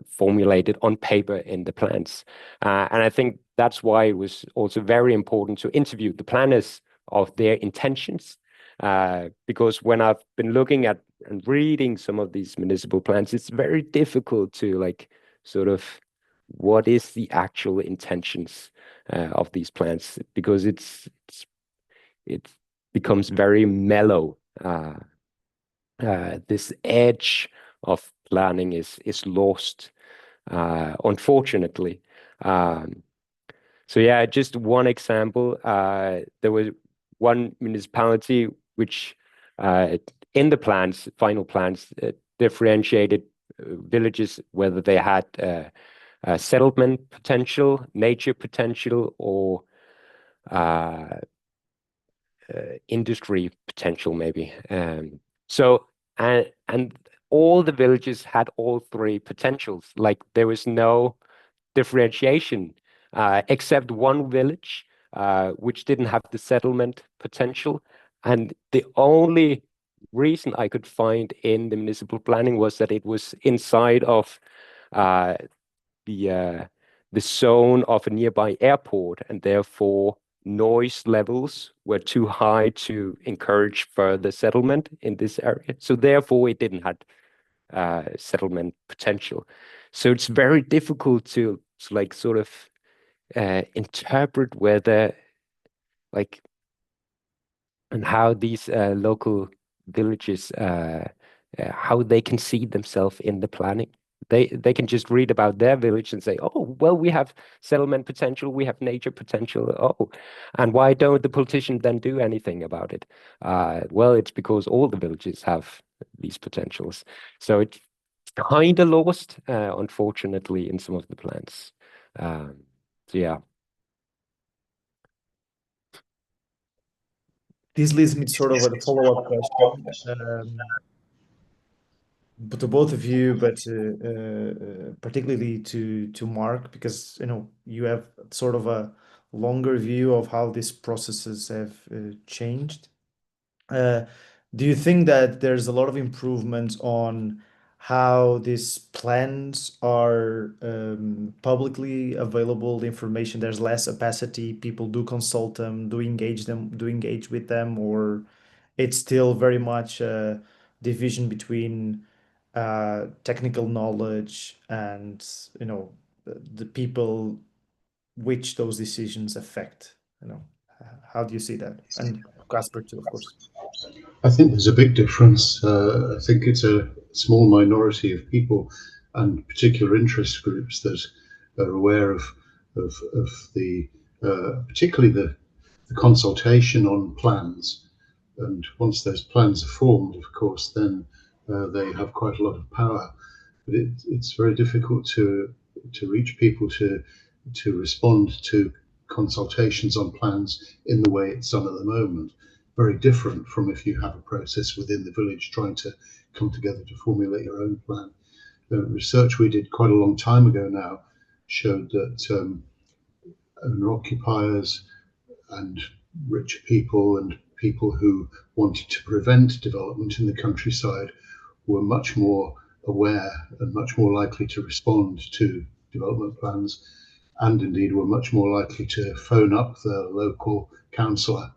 formulated on paper in the plans? And I think that's why it was also very important to interview the planners of their intentions. Because when I've been looking at and reading some of these municipal plans, it's very difficult to like sort of what is the actual intentions of these plans, because it becomes very mellow. This edge of planning is lost, unfortunately. So yeah, just one example. There was one municipality which, in the plans, final plans, differentiated villages whether they had settlement potential, nature potential, or industry potential, maybe. So and all the villages had all three potentials. Like there was no differentiation, except one village which didn't have the settlement potential. And the only reason I could find in the municipal planning was that it was inside of the zone of a nearby airport, and therefore noise levels were too high to encourage further settlement in this area. So therefore it didn't have settlement potential. So it's very difficult to like sort of interpret whether like and how these local villages, how they can see themselves in the planning. They can just read about their village and say, oh, well, we have settlement potential, we have nature potential. Oh, and why don't the politicians then do anything about it? Well, it's because all the villages have these potentials. So it's kind of lost, unfortunately, in some of the plans. So yeah. This leads me to sort of a follow-up question, but to both of you, but particularly to Mark, because you have sort of a longer view of how these processes have changed. Do you think that there's a lot of improvements on how these plans are publicly available, the information, there's less opacity, people do consult them, do engage with them, or it's still very much a division between technical knowledge and the people which those decisions affect? How do you see that? And Kasper too, of course. I think there's a big difference. I think it's a small minority of people and particular interest groups that are aware of the particularly the consultation on plans. And once those plans are formed, of course, then they have quite a lot of power. But it's very difficult to reach people to respond to consultations on plans in the way it's done at the moment. Very different from if you have a process within the village trying to come together to formulate your own plan. The research we did quite a long time ago now showed that owner-occupiers and rich people and people who wanted to prevent development in the countryside were much more aware and much more likely to respond to development plans, and indeed were much more likely to phone up the local councillor.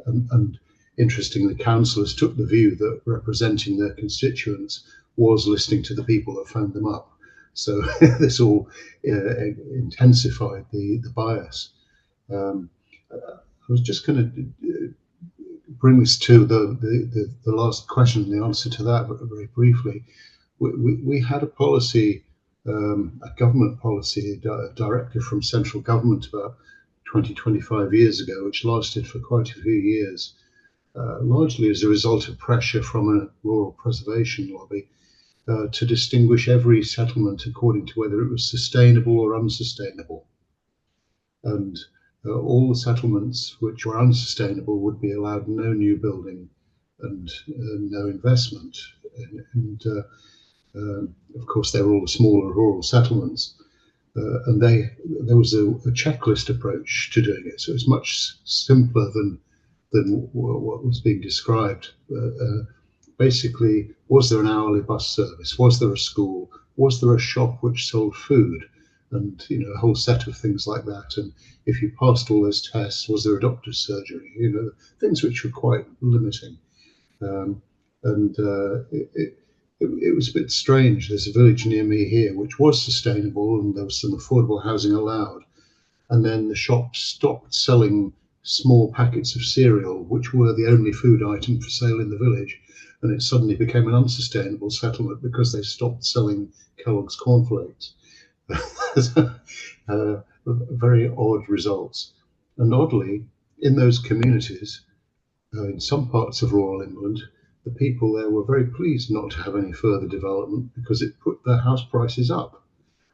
And interestingly, councillors took the view that representing their constituents was listening to the people that phoned them up. So this all intensified the bias. I was just going to bring us to the last question, the answer to that very briefly. We had a policy, a government policy, a directive from central government about 25 years ago, which lasted for quite a few years, largely as a result of pressure from a rural preservation lobby to distinguish every settlement according to whether it was sustainable or unsustainable. And all the settlements which were unsustainable would be allowed no new building and no investment. And of course, they were all smaller rural settlements. And there was a checklist approach to doing it. So it's much simpler than what was being described. Basically, was there an hourly bus service? Was there a school? Was there a shop which sold food? And a whole set of things like that. And if you passed all those tests, was there a doctor's surgery? Things which were quite limiting. It was a bit strange. There's a village near me here which was sustainable, and there was some affordable housing allowed. And then the shop stopped selling small packets of cereal, which were the only food item for sale in the village. And it suddenly became an unsustainable settlement because they stopped selling Kellogg's cornflakes. Very odd results. And oddly, in those communities, in some parts of rural England, the people there were very pleased not to have any further development because it put their house prices up.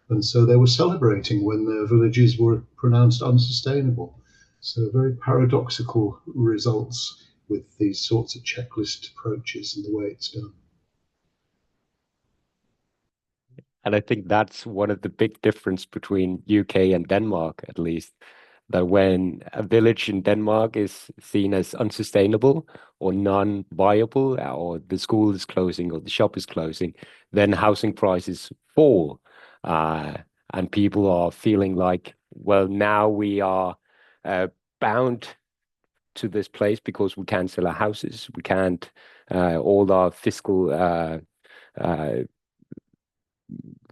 And so they were celebrating when their villages were pronounced unsustainable. So very paradoxical results with these sorts of checklist approaches and the way it's done. And I think that's one of the big difference between UK and Denmark, at least, that when a village in Denmark is seen as unsustainable or non-viable, or the school is closing or the shop is closing, then housing prices fall. And people are feeling like, well, now we are bound to this place because we can't sell our houses. We can't, all our fiscal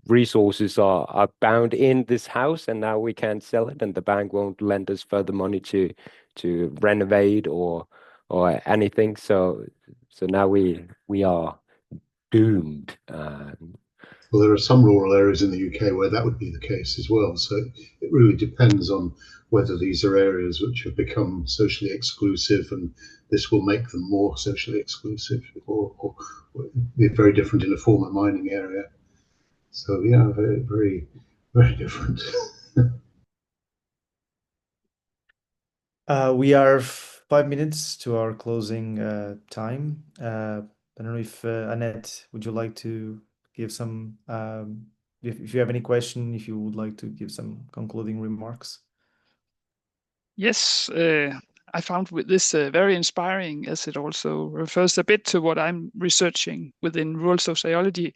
resources are bound in this house, and now we can't sell it, and the bank won't lend us further money to renovate or or anything. So now we are doomed. Well, there are some rural areas in the UK where that would be the case as well. So it really depends on whether these are areas which have become socially exclusive, and this will make them more socially exclusive, or be very different in a former mining area. So yeah, very, very, very different. We are 5 minutes to our closing time. I don't know if Annette, would you like to give some, if you have any question, if you would like to give some concluding remarks? Yes, I found with this very inspiring, as it also refers a bit to what I'm researching within rural sociology.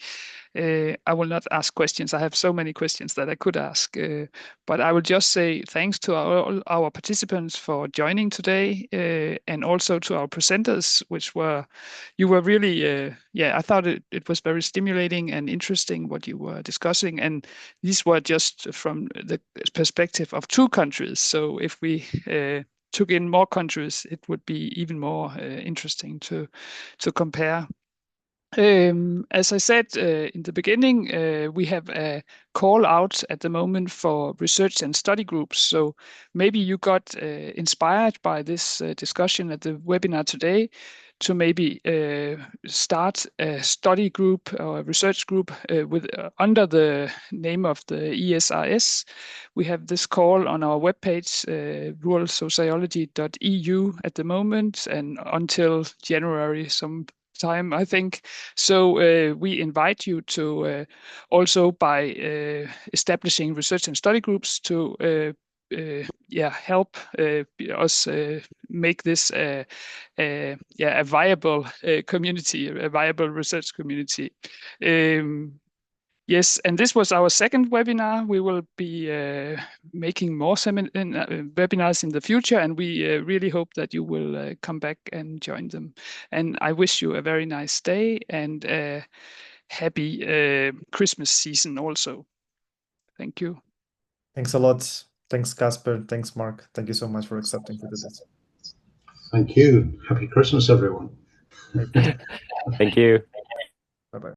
I will not ask questions. I have so many questions that I could ask, but I will just say thanks to all our participants for joining today, and also to our presenters, you were really, I thought it was very stimulating and interesting what you were discussing, and these were just from the perspective of 2 countries. So if we took in more countries, it would be even more interesting to compare. As I said in the beginning, we have a call out at the moment for research and study groups. So maybe you got inspired by this discussion at the webinar today to maybe start a study group or a research group with under the name of the ESRS. We have this call on our webpage, ruralsociology.eu at the moment, and until January sometime, I think. So we invite you to also by establishing research and study groups to help us make this a viable community, a viable research community. Yes, and this was our second webinar. We will be making more webinars in the future, and we really hope that you will come back and join them. And I wish you a very nice day and a happy Christmas season also. Thank you. Thanks a lot. Thanks, Kasper. Thanks, Mark. Thank you so much for accepting to do this. Thank you. Happy Christmas, everyone. Thank you.